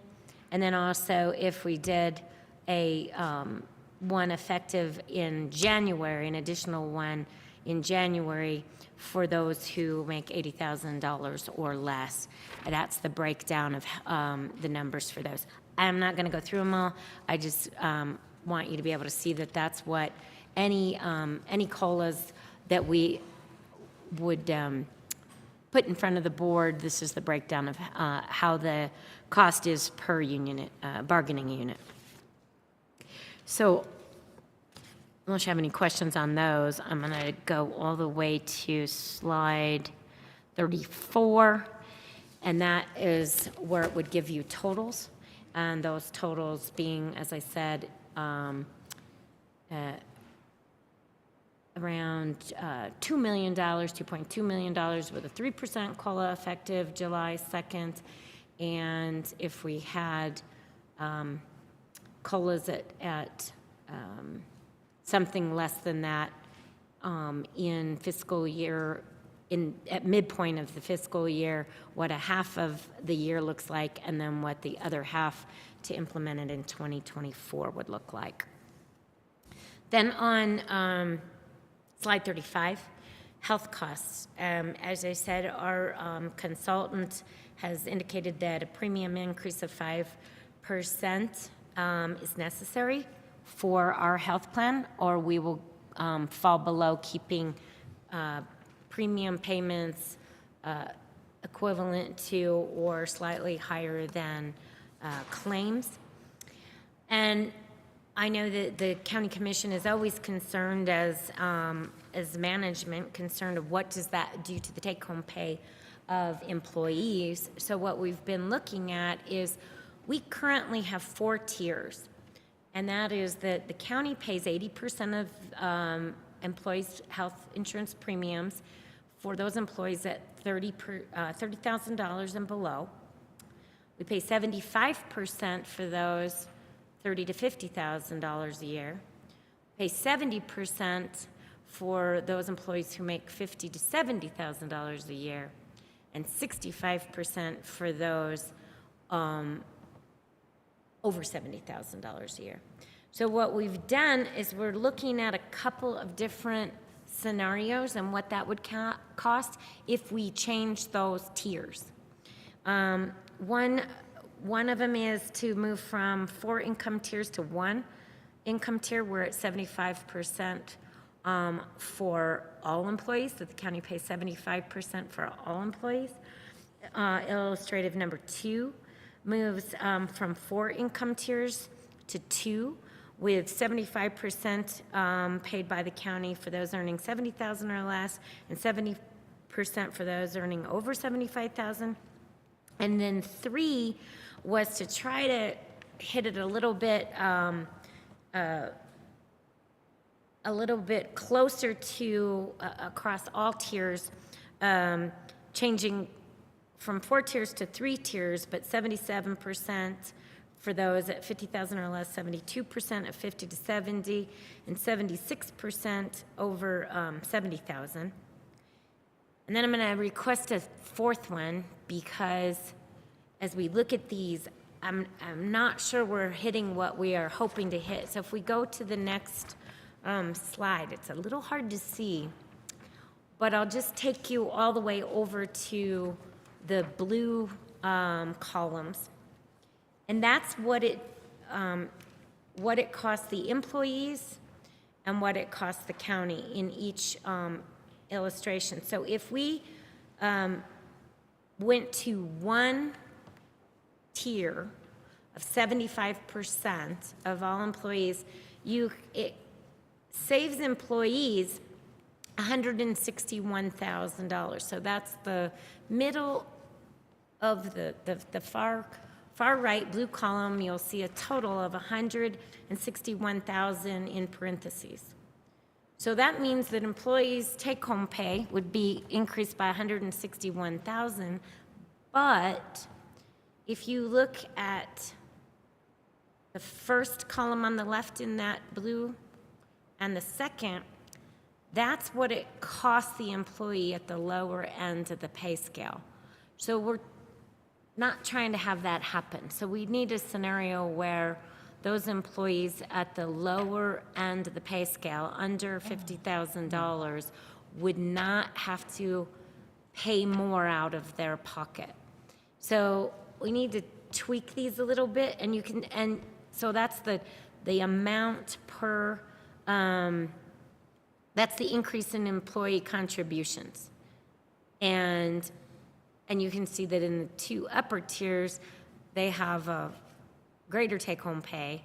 [SPEAKER 6] and then also if we did a one effective in January, an additional one in January for those who make $80,000 or less. That's the breakdown of the numbers for those. I'm not going to go through them all. I just want you to be able to see that that's what any COLAs that we would put in front of the board. This is the breakdown of how the cost is per union, bargaining unit. So unless you have any questions on those, I'm going to go all the way to slide 34, and that is where it would give you totals, and those totals being, as I said, around $2 million, $2.2 million with a 3% COLA effective July 2nd, and if we had COLAs at something less than that in fiscal year, at midpoint of the fiscal year, what a half of the year looks like, and then what the other half to implement it in 2024 would look like. Then on slide 35, health costs. As I said, our consultant has indicated that a premium increase of 5% is necessary for our health plan, or we will fall below keeping premium payments equivalent to or slightly higher than claims. And I know that the county commission is always concerned as management, concerned of what does that do to the take-home pay of employees. So what we've been looking at is we currently have 4 tiers. And that is that the county pays 80% of employees' health insurance premiums for those employees at $30,000 and below. We pay 75% for those $30,000 to $50,000 a year. Pay 70% for those employees who make $50,000 to $70,000 a year, and 65% for those over $70,000 a year. So what we've done is we're looking at a couple of different scenarios and what that would cost if we change those tiers. One of them is to move from 4 income tiers to 1 income tier. We're at 75% for all employees, so the county pays 75% for all employees. Illustrative number 2 moves from 4 income tiers to 2, with 75% paid by the county for those earning $70,000 or less, and 70% for those earning over $75,000. And then 3 was to try to hit it a little bit closer to across all tiers, changing from 4 tiers to 3 tiers, but 77% for those at 50,000 or less, 72% at 50 to 70, and 76% over 70,000. And then I'm going to request a 4th one because as we look at these, I'm not sure we're hitting what we are hoping to hit. So if we go to the next slide, it's a little hard to see, but I'll just take you all the way over to the blue columns. And that's what it costs the employees and what it costs the county in each illustration. So if we went to one tier of 75% of all employees, it saves employees $161,000. So that's the middle of the far right blue column. You'll see a total of $161,000 in parentheses. So that means that employees' take-home pay would be increased by $161,000, but if you look at the first column on the left in that blue and the second, that's what it costs the employee at the lower end of the pay scale. So we're not trying to have that happen. So we need a scenario where those employees at the lower end of the pay scale, under $50,000, would not have to pay more out of their pocket. So we need to tweak these a little bit, and so that's the amount per, that's the increase in employee contributions. And you can see that in the 2 upper tiers, they have a greater take-home pay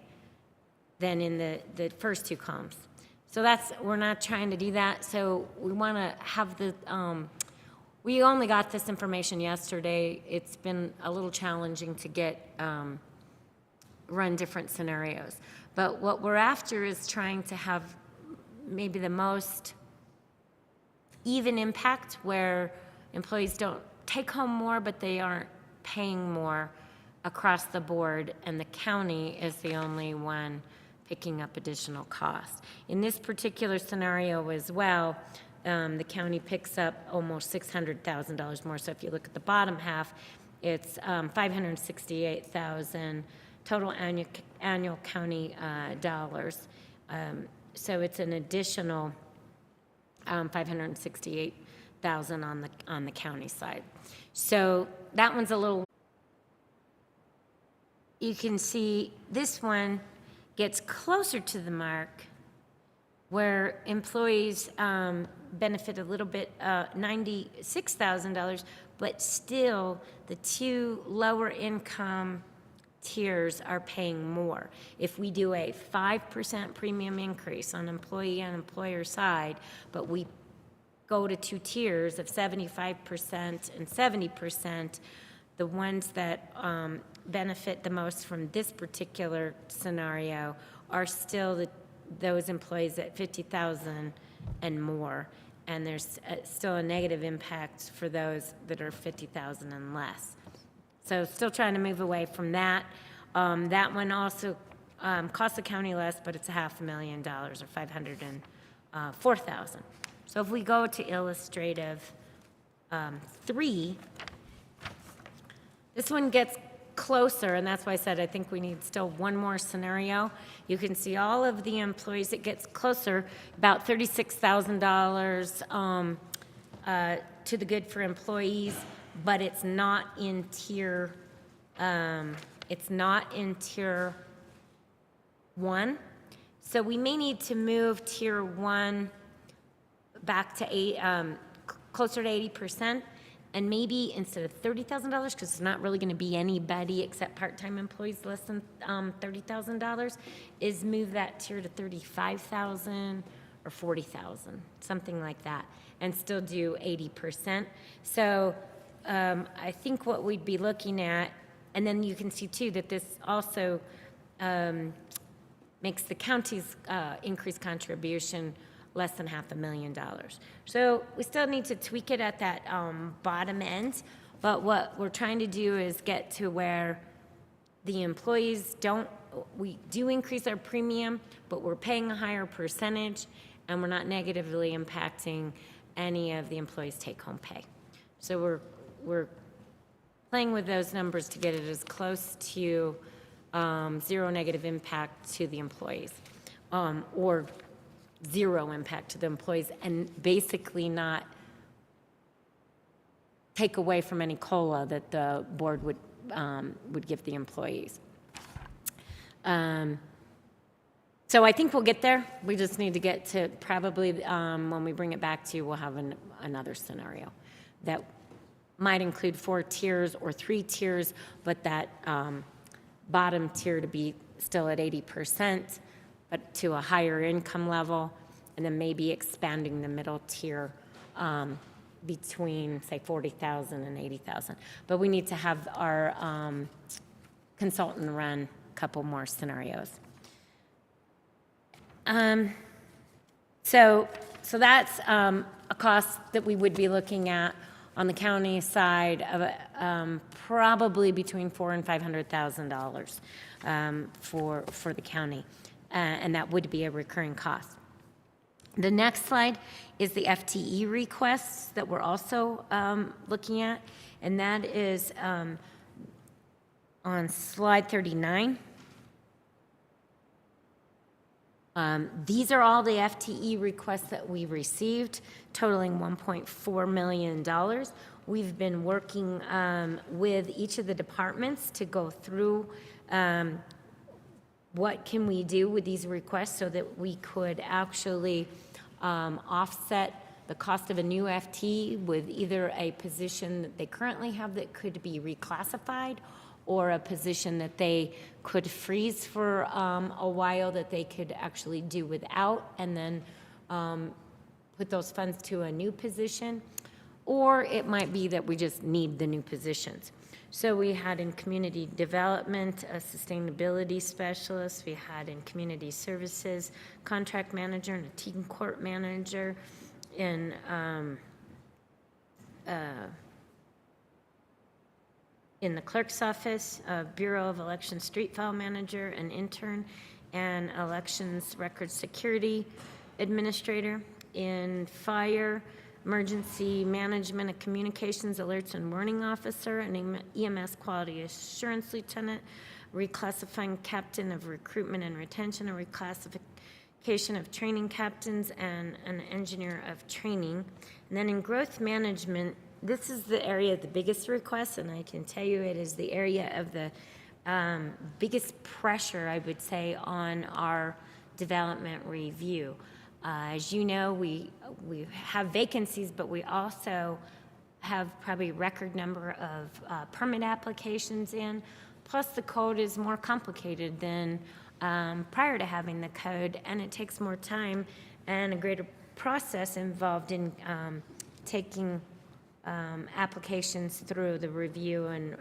[SPEAKER 6] than in the first 2 columns. So we're not trying to do that. So we want to have we only got this information yesterday. It's been a little challenging to run different scenarios. But what we're after is trying to have maybe the most even impact where employees don't take home more, but they aren't paying more across the board, and the county is the only one picking up additional costs. In this particular scenario as well, the county picks up almost $600,000 more. So if you look at the bottom half, it's $568,000 total annual county dollars. So it's an additional $568,000 on the county side. So that one's a little. You can see this one gets closer to the mark, where employees benefit a little bit, $96,000, but still the 2 lower income tiers are paying more. If we do a 5% premium increase on employee and employer side, but we go to 2 tiers of 75% and 70%, the ones that benefit the most from this particular scenario are still those employees at 50,000 and more, and there's still a negative impact for those that are 50,000 and less. So still trying to move away from that. That one also costs the county less, but it's $500,000 or $504,000. So if we go to illustrative 3, this one gets closer, and that's why I said I think we need still one more scenario. You can see all of the employees. It gets closer, about $36,000 to the good for employees, but it's not in tier. It's not in tier 1. So we may need to move tier 1 back to closer to 80%, And maybe instead of $30,000, because it's not really going to be anybody except part-time employees less than $30,000, is move that tier to $35,000 or $40,000, something like that, and still do 80%. So I think what we'd be looking at, and then you can see too that this also makes the county's increased contribution less than $500,000. So we still need to tweak it at that bottom end, but what we're trying to do is get to where the employees we do increase our premium, but we're paying a higher percentage, and we're not negatively impacting any of the employees' take-home pay. So we're playing with those numbers to get it as close to zero negative impact to the employees, or zero impact to the employees, and basically not take away from any COLA that the board would give the employees. So I think we'll get there. We just need to get to probably, when we bring it back to you, we'll have another scenario that might include 4 tiers or 3 tiers, but that bottom tier to be still at 80%, but to a higher income level, and then maybe expanding the middle tier between, say, 40,000 and 80,000. But we need to have our consultant run a couple more scenarios. So that's a cost that we would be looking at on the county side of probably between $400,000 and $500,000 for the county, and that would be a recurring cost. The next slide is the FTE requests that we're also looking at, and that is on slide 39. These are all the FTE requests that we received, totaling $1.4 million. We've been working with each of the departments to go through what can we do with these requests so that we could actually offset the cost of a new FTE with either a position that they currently have that could be reclassified, or a position that they could freeze for a while that they could actually do without, and then put those funds to a new position. Or it might be that we just need the new positions. So we had in community development a sustainability specialist, we had in community services contract manager and a teen court manager, in the clerk's office, Bureau of Elections street file manager, an intern, and elections record security administrator. In fire, emergency management, a communications alerts and warning officer, an EMS quality assurance lieutenant, reclassifying captain of recruitment and retention, a reclassification of training captains, and an engineer of training. And then in growth management, this is the area of the biggest request, and I can tell you it is the area of the biggest pressure, I would say, on our development review. As you know, we have vacancies, but we also have probably a record number of permit applications in, plus the code is more complicated than prior to having the code, and it takes more time and a greater process involved in taking applications through the review and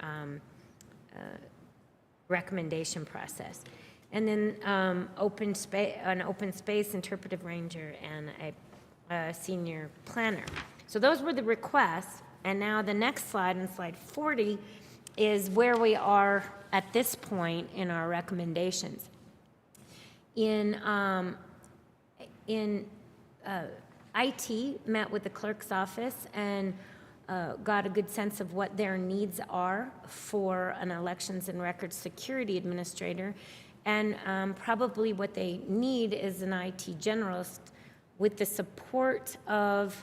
[SPEAKER 6] recommendation process. And then an open space interpretive ranger and a senior planner. So those were the requests, and now the next slide, on slide 40, is where we are at this point in our recommendations. In IT, met with the clerk's office and got a good sense of what their needs are for an elections and records security administrator, and probably what they need is an IT generalist with the support of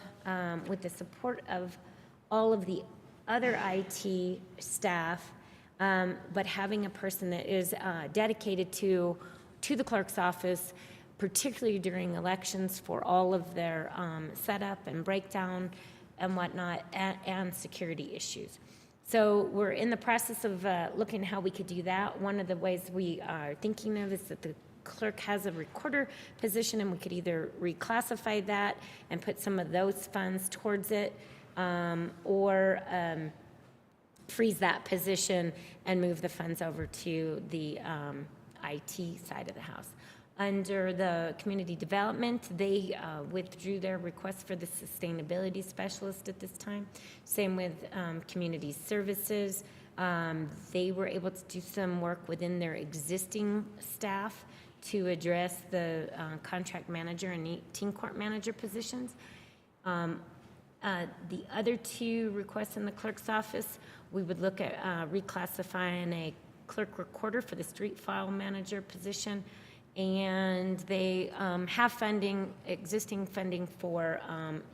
[SPEAKER 6] all of the other IT staff, but having a person that is dedicated to the clerk's office, particularly during elections, for all of their setup and breakdown and whatnot, and security issues. So we're in the process of looking at how we could do that. One of the ways we are thinking of is that the clerk has a recorder position, and we could either reclassify that and put some of those funds towards it, or freeze that position and move the funds over to the IT side of the house. Under the community development, they withdrew their request for the sustainability specialist at this time. Same with community services. They were able to do some work within their existing staff to address the contract manager and team court manager positions. The other two requests in the clerk's office, we would look at reclassifying a clerk recorder for the street file manager position. And they have funding, existing funding for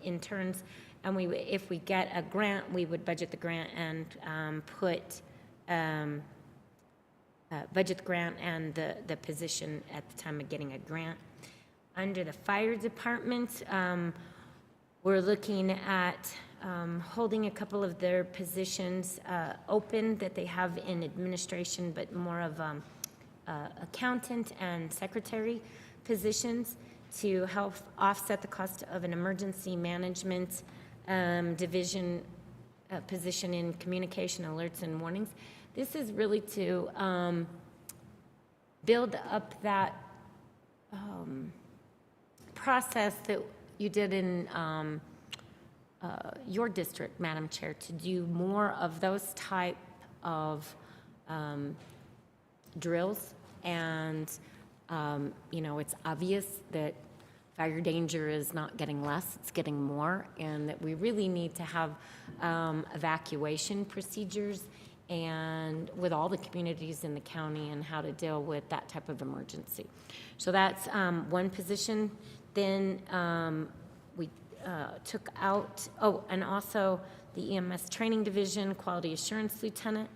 [SPEAKER 6] interns. And if we get a grant, we would budget the grant and budget the grant and the position at the time of getting a grant. Under the fire department, we're looking at holding a couple of their positions open that they have in administration, but more of accountant and secretary positions to help offset the cost of an emergency management division position in communication alerts and warnings. This is really to build up that process that you did in your district, Madam Chair, to do more of those type of drills. And it's obvious that fire danger is not getting less, it's getting more, and that we really need to have evacuation procedures and with all the communities in the county and how to deal with that type of emergency. So that's one position. Then we took out, and also the EMS training division, quality assurance lieutenant.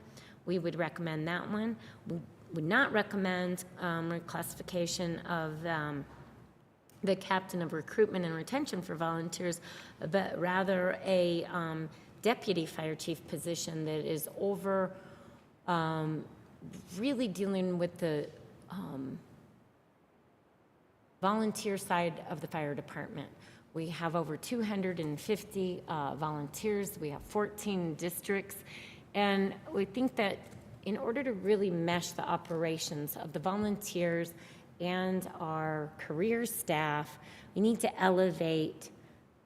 [SPEAKER 6] We would recommend that one. We would not recommend reclassification of the captain of recruitment and retention for volunteers, but rather a deputy fire chief position that is over really dealing with the volunteer side of the fire department. We have over 250 volunteers. We have 14 districts. And we think that in order to really mesh the operations of the volunteers and our career staff, we need to elevate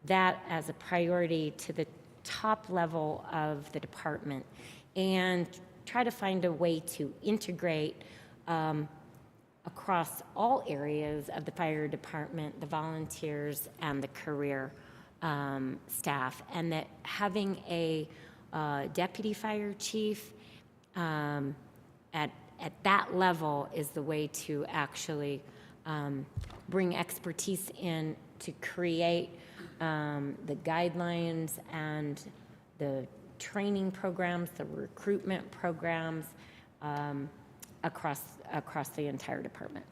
[SPEAKER 6] that as a priority to the top level of the department and try to find a way to integrate across all areas of the fire department, the volunteers and the career staff, and that having a deputy fire chief at that level is the way to actually bring expertise in to create the guidelines and the training programs, the recruitment programs across the entire department.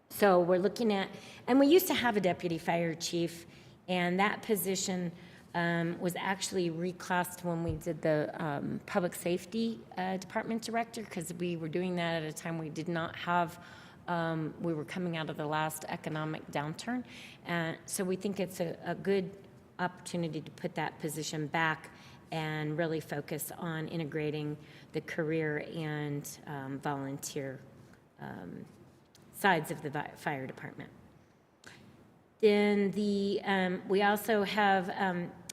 [SPEAKER 6] So we're looking at, and we used to have a deputy fire chief, and that position was actually reclassed when we did the public safety department director, because we were doing that at a time we did not have, we were coming out of the last economic downturn. So we think it's a good opportunity to put that position back and really focus on integrating the career and volunteer sides of the fire department. Then we also have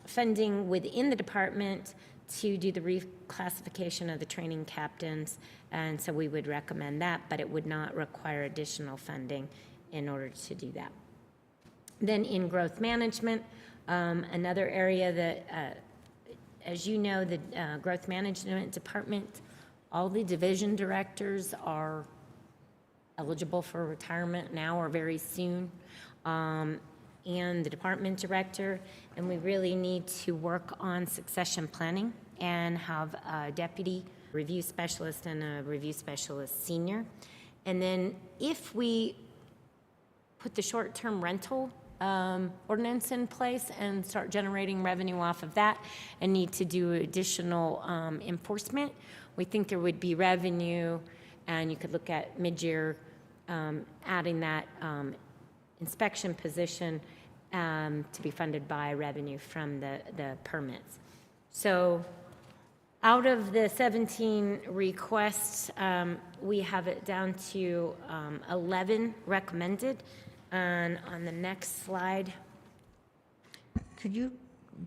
[SPEAKER 6] funding within the department to do the reclassification of the training captains, and so we would recommend that, but it would not require additional funding in order to do that. Then in growth management, another area that, as you know, the growth management department, all the division directors are eligible for retirement now or very soon, and the department director, and we really need to work on succession planning and have a deputy review specialist and a review specialist senior. And then if we put the short-term rental ordinance in place and start generating revenue off of that and need to do additional enforcement, we think there would be revenue, and you could look at mid-year adding that inspection position to be funded by revenue from the permits. So out of the 17 requests, we have it down to 11 recommended. And on the next slide,
[SPEAKER 1] Could you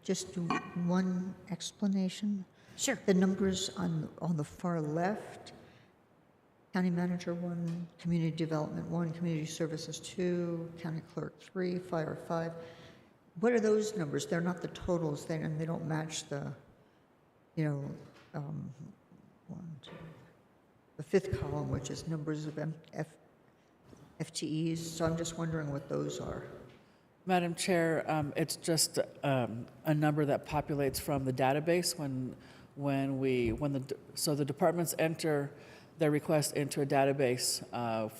[SPEAKER 1] just do one explanation?
[SPEAKER 6] sure.
[SPEAKER 1] The numbers on the far left, county manager 1, community development 1, community services 2, county clerk 3, fire 5. What are those numbers? They're not the totals, and they don't match the, the fifth column, which is numbers of FTEs. So I'm just wondering what those are.
[SPEAKER 4] Madam Chair, it's just a number that populates from the database so the departments enter their request into a database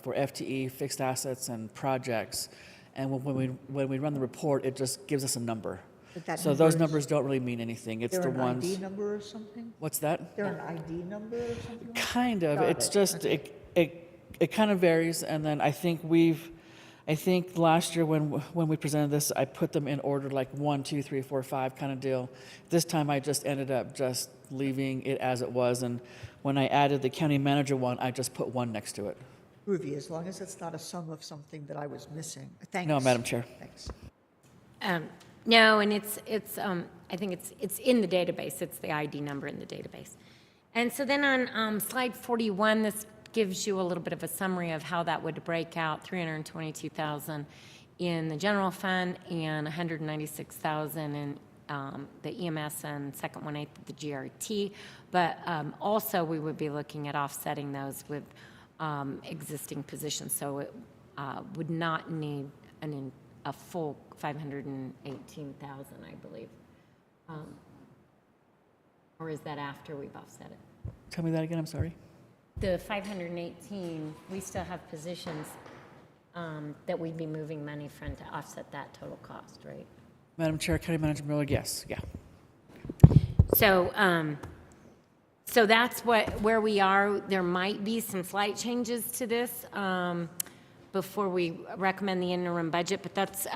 [SPEAKER 4] for FTE, fixed assets, and projects. And when we run the report, it just gives us a number.
[SPEAKER 1] But that
[SPEAKER 4] So those numbers don't really mean anything. It's
[SPEAKER 1] they're
[SPEAKER 4] the
[SPEAKER 1] an
[SPEAKER 4] ones.
[SPEAKER 1] ID number or something?
[SPEAKER 4] What's that?
[SPEAKER 1] They're an ID number or something? Like that?
[SPEAKER 4] Kind of.
[SPEAKER 1] Got
[SPEAKER 4] It's
[SPEAKER 1] it.
[SPEAKER 4] just it kind of varies. And then I think last year when we presented this, I put them in order like 1, 2, 3, 4, 5 kind of deal. This time I just ended up just leaving it as it was. And when I added the county manager one, I just put 1 next to it.
[SPEAKER 1] Groovy, as long as it's not a sum of something that I was missing. Thanks.
[SPEAKER 4] No, Madam Chair.
[SPEAKER 1] Thanks.
[SPEAKER 6] No, and I think it's in the database. It's the ID number in the database. And so then on slide 41, this gives you a little bit of a summary of how that would break out: 322,000 in the general fund and 196,000 in the EMS and second 1/8 of the GRT. But also we would be looking at offsetting those with existing positions. So it would not need a full 518,000, I believe. Or is that after we've offset it?
[SPEAKER 4] Tell me that again, I'm sorry.
[SPEAKER 6] The 518, we still have positions that we'd be moving money from to offset that total cost, right?
[SPEAKER 4] Madam Chair, County Manager Miller, yes, yeah.
[SPEAKER 6] So, so that's where we are. There might be some slight changes to this before we recommend the interim budget, but that's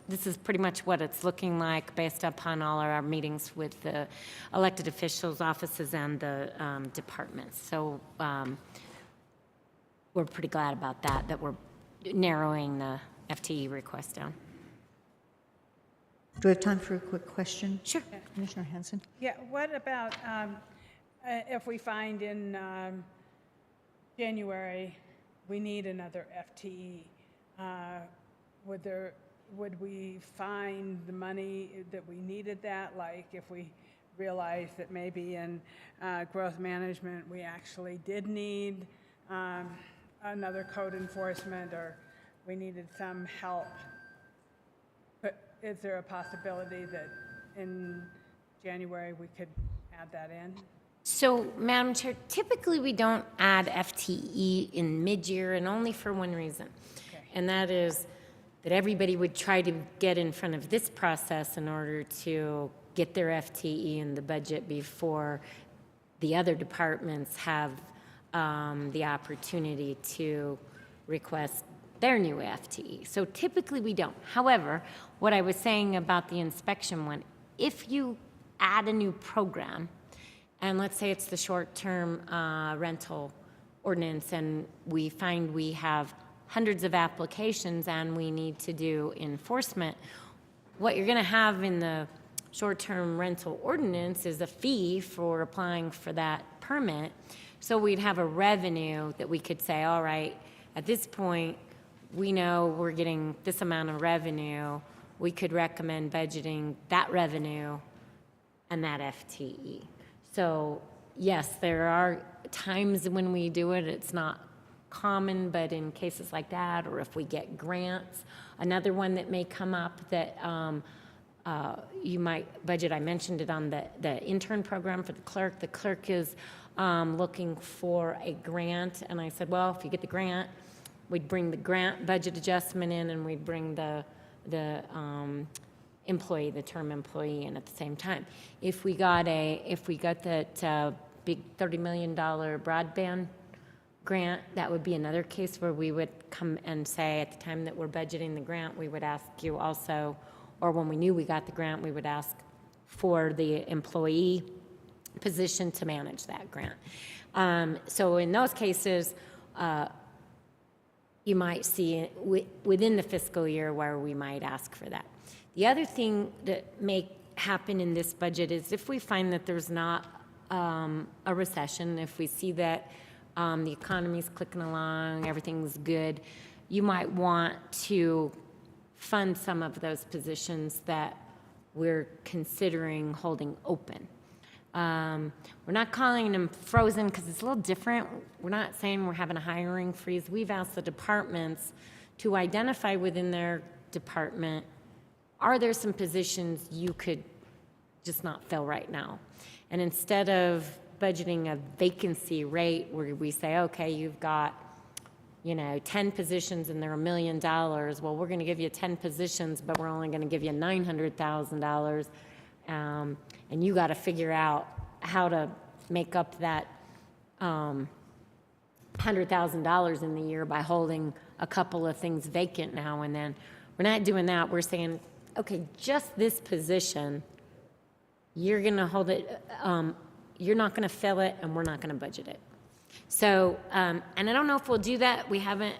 [SPEAKER 6] this is pretty much what it's looking like based upon all our meetings with the elected officials' offices and the departments. So we're pretty glad about that we're narrowing the FTE request down.
[SPEAKER 1] Do we have time for a quick question?
[SPEAKER 6] Sure.
[SPEAKER 1] Commissioner Hanson?
[SPEAKER 7] Yeah, what about if we find in January we need another FTE? Would we find the money that we needed that? Like if we realized that maybe in growth management we actually did need another code enforcement, or we needed some help? But is there a possibility that in January we could add that in?
[SPEAKER 6] So, Madam Chair, typically we don't add FTE in mid-year, and only for one reason.
[SPEAKER 7] Okay.
[SPEAKER 6] And that is that everybody would try to get in front of this process in order to get their FTE in the budget before the other departments have the opportunity to request their new FTE. So typically we don't. However, what I was saying about the inspection one, if you add a new program, and let's say it's the short-term rental ordinance, and we find we have hundreds of applications and we need to do enforcement, what you're going to have in the short-term rental ordinance is a fee for applying for that permit. So we'd have a revenue that we could say, all right, at this point, we know we're getting this amount of revenue. We could recommend budgeting that revenue and that FTE. So yes, there are times when we do it, it's not common, but in cases like that, or if we get grants, another one that may come up that you might budget, I mentioned it on the intern program for the clerk. The clerk is looking for a grant, and I said, well, if you get the grant, we'd bring the grant budget adjustment in, and we'd bring the employee, the term employee, in at the same time. If we got that big $30 million broadband grant, that would be another case where we would come and say, at the time that we're budgeting the grant, we would ask you also, or when we knew we got the grant, we would ask for the employee position to manage that grant. So in those cases, you might see within the fiscal year where we might ask for that. The other thing that may happen in this budget is if we find that there's not a recession, if we see that the economy's clicking along, everything's good, you might want to fund some of those positions that we're considering holding open. We're not calling them frozen because it's a little different. We're not saying we're having a hiring freeze. We've asked the departments to identify within their department, are there some positions you could just not fill right now? And instead of budgeting a vacancy rate where we say, okay, you've got, 10 positions and they're $1 million. Well, we're going to give you 10 positions, but we're only going to give you $900,000. And you got to figure out how to make up that $100,000 in the year by holding a couple of things vacant now and then. We're not doing that. We're saying, okay, just this position, you're going to hold it, you're not going to fill it, and we're not going to budget it. So, and I don't know if we'll do that. We haven't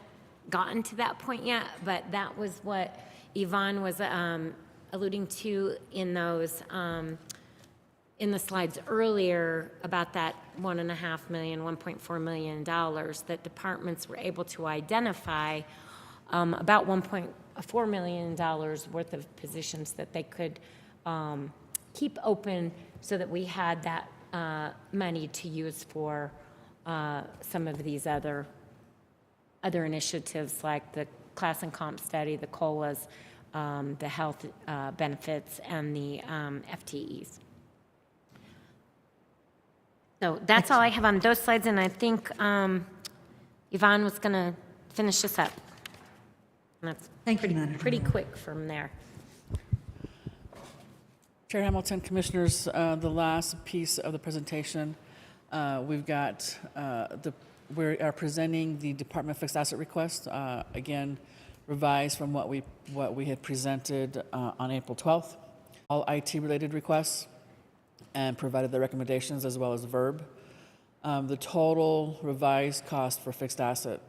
[SPEAKER 6] gotten to that point yet, but that was what Yvonne was alluding to in those, in the slides earlier about that $1.5 million, $1.4 million that departments were able to identify about $1.4 million worth of positions that they could keep open so that we had that money to use for some of these other initiatives like the class and comp study, the COLAs, the health benefits, and the FTEs. So that's all I have on those slides, and I think Yvonne was going to finish this up. And that's
[SPEAKER 1] Thank you, Madam
[SPEAKER 6] pretty
[SPEAKER 1] Chairman.
[SPEAKER 6] quick from there.
[SPEAKER 4] Chair Hamilton, Commissioners, the last piece of the presentation, we've got we are presenting the Department of Fixed Asset request, again, revised from what we had presented on April 12th. All IT-related requests, and provided the recommendations as well as verb. The total revised cost for fixed asset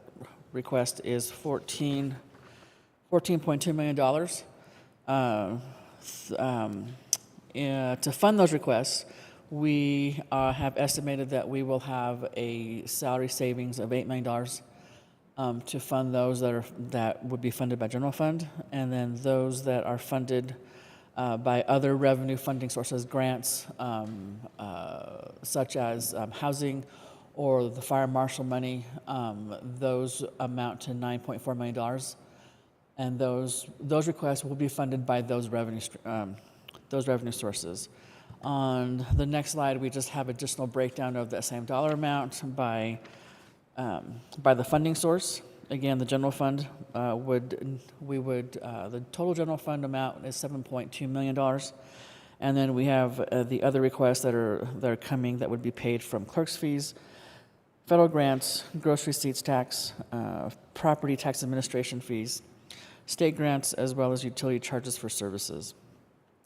[SPEAKER 4] request is $14.2 million. To fund those requests, we have estimated that we will have a salary savings of $8 million to fund those that would be funded by general fund, and then those that are funded by other revenue funding sources, grants, such as housing or the fire marshal money, those amount to $9.4 million. And those requests will be funded by those revenue sources. On the next slide, we just have additional breakdown of that same dollar amount by the funding source. Again, the general fund the total general fund amount is $7.2 million. And then we have the other requests that are coming that would be paid from clerk's fees, federal grants, gross receipts tax, property tax administration fees, state grants, as well as utility charges for services.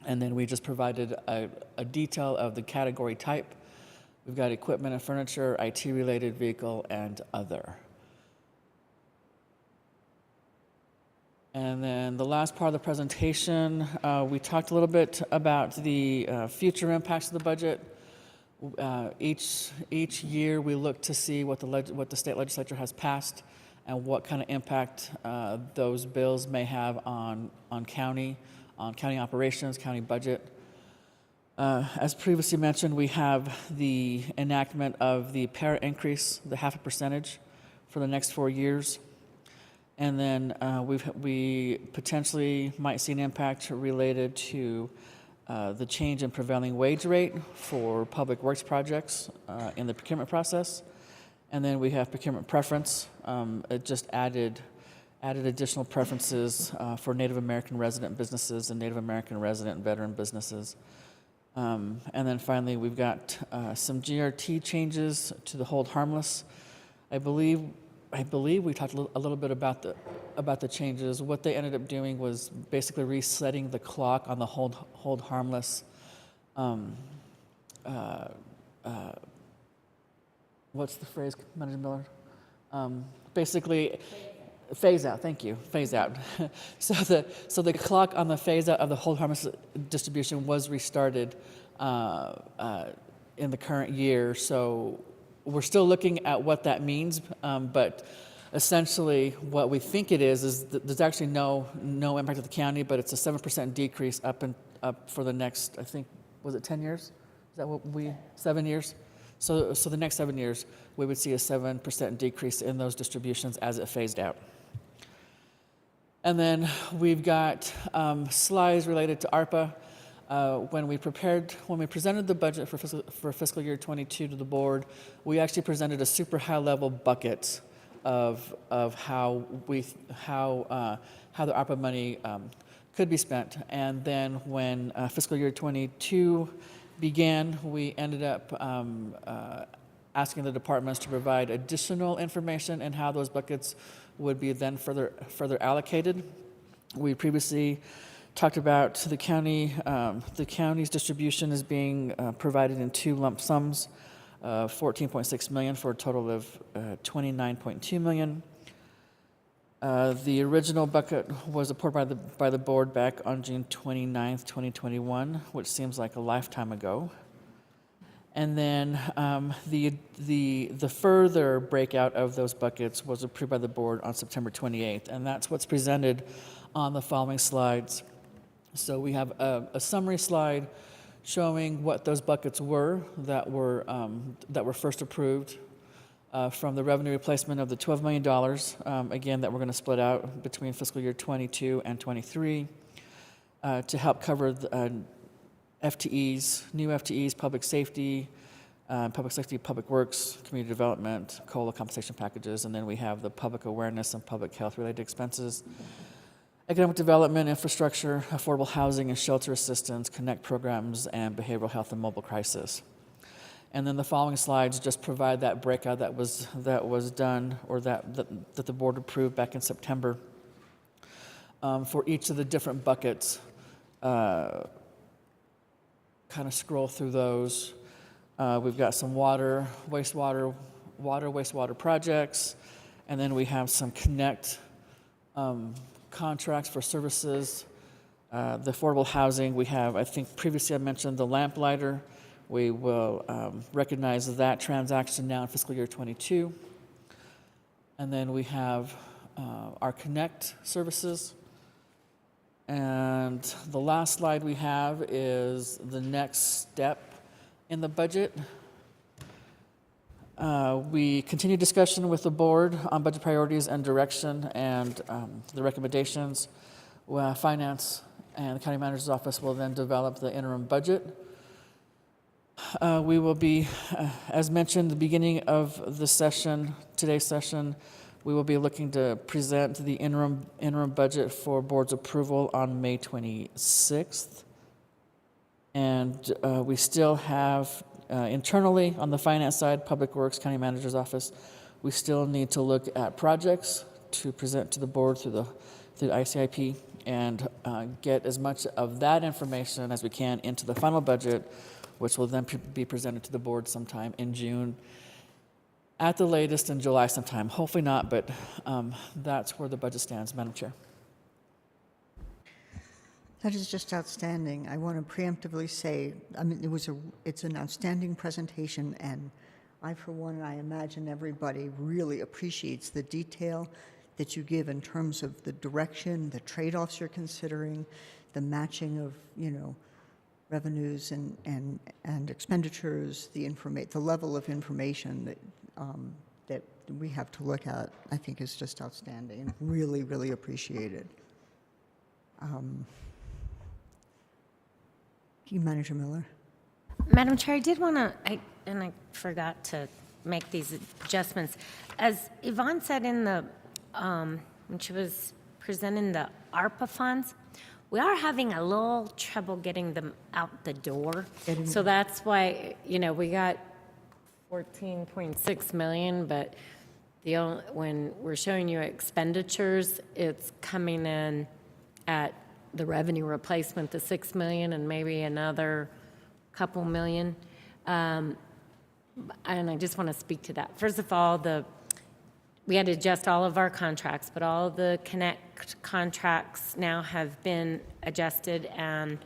[SPEAKER 4] And then we just provided a detail of the category type. We've got equipment and furniture, IT-related vehicle, and other. And then the last part of the presentation, we talked a little bit about the future impacts of the budget. Each year we look to see what the state legislature has passed and what kind of impact those bills may have on county operations, county budget. As previously mentioned, we have the enactment of the parent increase, the 0.5% for the next 4 years. And then we potentially might see an impact related to the change in prevailing wage rate for public works projects in the procurement process. And then we have procurement preference. It just added added additional preferences for Native American resident businesses and Native American resident and veteran businesses. And then finally, we've got some GRT changes to the hold harmless. I believe we talked a little bit about the changes. What they ended up doing was basically resetting the clock on the hold harmless. What's the phrase, Manager Miller? Basically, phase out. Thank you. Phase out. so the clock on the phase out of the hold harmless distribution was restarted in the current year. So we're still looking at what that means, but essentially what we think it is that there's actually no impact to the county, but it's a 7% decrease up for the next, I think, was it 10 years? Is that what 7 years? So the next 7 years, we would see a 7% decrease in those distributions as it phased out. And then we've got slides related to ARPA. When we presented the budget for fiscal year 22 to the board, we actually presented a super high level bucket of how the ARPA money could be spent. And then when fiscal year 22 began, we ended up asking the departments to provide additional information and how those buckets would be then further allocated. We previously talked about the county's distribution is being provided in 2 lump sums, 14.6 million for a total of 29.2 million. The original bucket was approved by the board back on June 29th, 2021, which seems like a lifetime ago. And then the further breakout of those buckets was approved by the board on September 28th, and that's what's presented on the following slides. So we have a summary slide showing what those buckets were that were first approved from the revenue replacement of the $12 million, again, that we're going to split out between fiscal year 22 and 23 to help cover the, FTEs, new FTEs, public safety, public works, community development, COLA compensation packages, and then we have the public awareness and public health related expenses, economic development, infrastructure, affordable housing and shelter assistance, connect programs, and behavioral health and mobile crisis. And then the following slides just provide that breakout that was done, or that the board approved back in September for each of the different buckets. Kind of scroll through those. We've got some wastewater projects, and then we have some connect contracts for services. The affordable housing, we have, I think previously I mentioned the lamplighter. We will recognize that transaction now in fiscal year 22. And then we have our connect services. And the last slide we have is the next step in the budget. We continue discussion with the board on budget priorities and direction and the recommendations. Finance and the county manager's office will then develop the interim budget. We will be, as mentioned at the beginning of the session, today's session, we will be looking to present the interim budget for board's approval on May 26th. And we still have internally on the finance side, Public Works, County Manager's Office, we still need to look at projects to present to the board through the ICIP and get as much of that information as we can into the final budget, which will then be presented to the board sometime in June. At the latest in July sometime. Hopefully not, but that's where the budget stands, Madam Chair.
[SPEAKER 1] That is just outstanding. I want to preemptively say, I mean, it's an outstanding presentation, and I, for one, I imagine everybody really appreciates the detail that you give in terms of the direction, the trade-offs you're considering, the matching of, revenues and expenditures, the level of information that we have to look at, I think is just outstanding and really, really appreciated. Manager Miller.
[SPEAKER 6] Madam Chair, I did want to, and I forgot to make these adjustments. As Yvonne said in the when she was presenting the ARPA funds, we are having a little trouble getting them out the door. So that's why, we got 14.6 million, but when we're showing you expenditures, it's coming in at the revenue replacement, the 6 million and maybe another couple million. And I just want to speak to that. First of all, we had to adjust all of our contracts, but all of the Connect contracts now have been adjusted, and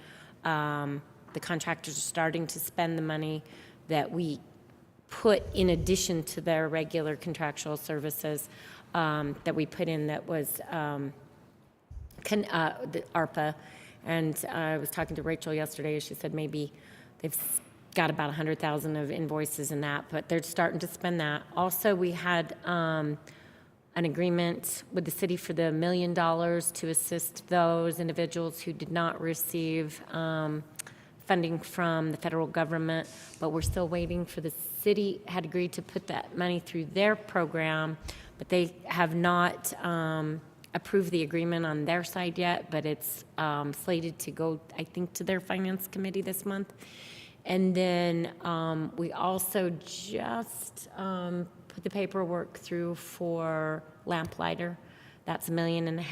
[SPEAKER 6] the contractors are starting to spend the money that we put in addition to their regular contractual services that we put in that was the ARPA. And I was talking to Rachel yesterday. She said maybe they've got about 100,000 of invoices in that, but they're starting to spend that. Also, we had an agreement with the city for the $1 million to assist those individuals who did not receive funding from the federal government, but we're still waiting for the city had agreed to put that money through their program, but they have not approved the agreement on their side yet, but it's slated to go, I think, to their finance committee this month. And then we also just put the paperwork through for Lamplighter. That's $1.5 million.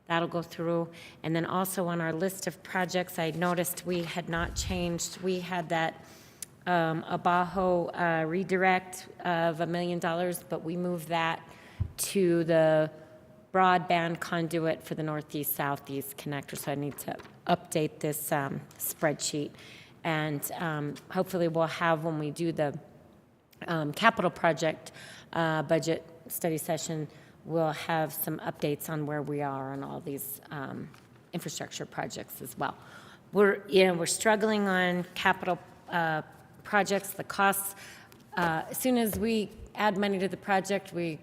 [SPEAKER 6] That'll go through. And then also on our list of projects, I noticed we had not changed. We had that Abajo redirect of $1 million, but we moved that to the broadband conduit for the Northeast-Southeast connector. So I need to update this spreadsheet. And hopefully we'll have, when we do the capital project budget study session, we'll have some updates on where we are on all these infrastructure projects as well. We're struggling on capital projects, the costs. As soon as we add money to the project, we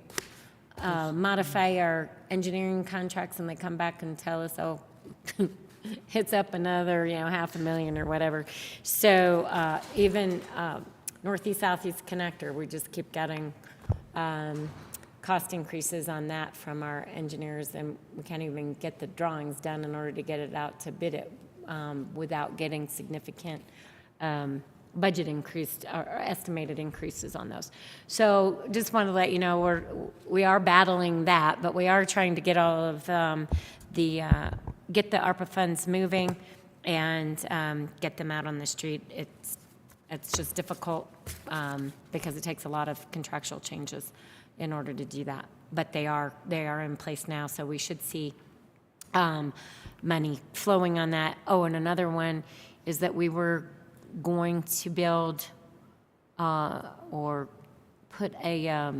[SPEAKER 6] modify our engineering contracts, and they come back and tell us, oh, it's up another, $500,000 or whatever. So even Northeast-Southeast connector, we just keep getting cost increases on that from our engineers, and we can't even get the drawings done in order to get it out to bid it without getting significant budget increased or estimated increases on those. So just wanted to let you know we are battling that, but we are trying to get all of get the ARPA funds moving and get them out on the street. It's just difficult because it takes a lot of contractual changes in order to do that. But they are in place now, so we should see money flowing on that. Oh, and another one is that we were going to build or put a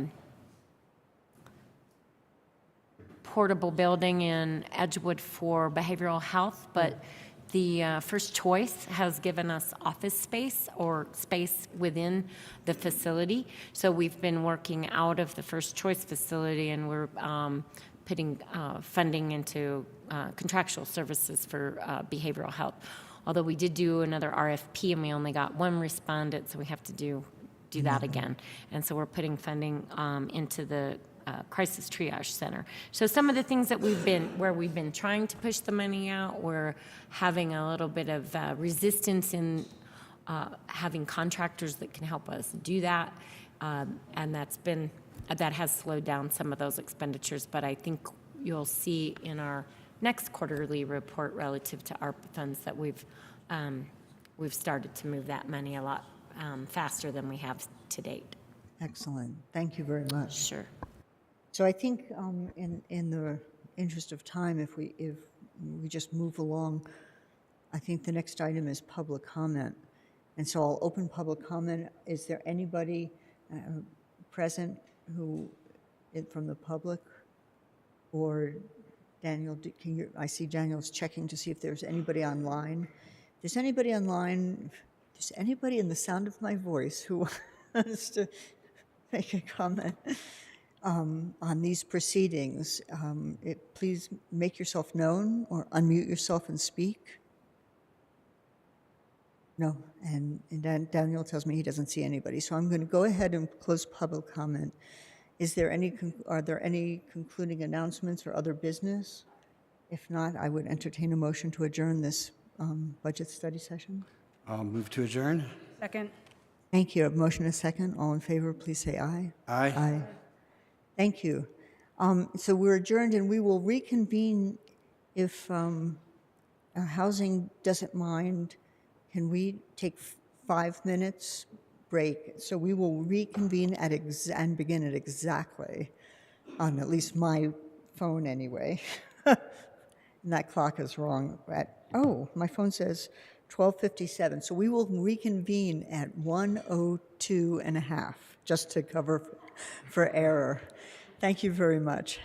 [SPEAKER 6] portable building in Edgewood for behavioral health, but the First Choice has given us office space or space within the facility. So we've been working out of the First Choice facility, and we're putting funding into contractual services for behavioral health. Although we did do another RFP and we only got one respondent, so we have to do that again. And so we're putting funding into the crisis triage center. So some of the things that we've been trying to push the money out, we're having a little bit of resistance in having contractors that can help us do that. And that has slowed down some of those expenditures, but I think you'll see in our next quarterly report relative to ARPA funds that we've started to move that money a lot faster than we have to date.
[SPEAKER 1] Excellent. Thank you very much.
[SPEAKER 6] Sure.
[SPEAKER 1] So I think in the interest of time, if we just move along, I think the next item is public comment. And so I'll open public comment. Is there anybody present from the public? Or Daniel, I see Daniel's checking to see if there's anybody online. If there's anybody online, if there's anybody in the sound of my voice who wants to make a comment on these proceedings, please make yourself known or unmute yourself and speak. No, and Daniel tells me he doesn't see anybody, so I'm going to go ahead and close public comment. Are there any concluding announcements or other business? If not, I would entertain a motion to adjourn this budget study session.
[SPEAKER 3] I'll move to adjourn.
[SPEAKER 7] Second.
[SPEAKER 1] Thank you. A motion and a second. All in favor, please say aye.
[SPEAKER 3] Aye.
[SPEAKER 1] Aye. Thank you. So we're adjourned, and we will reconvene if housing doesn't mind. Can we take 5 minutes break? So we will reconvene and begin at exactly, on at least my phone anyway. And that clock is wrong. My phone says 12:57. So we will reconvene at 1:02 and a half, just to cover for error. Thank you very much.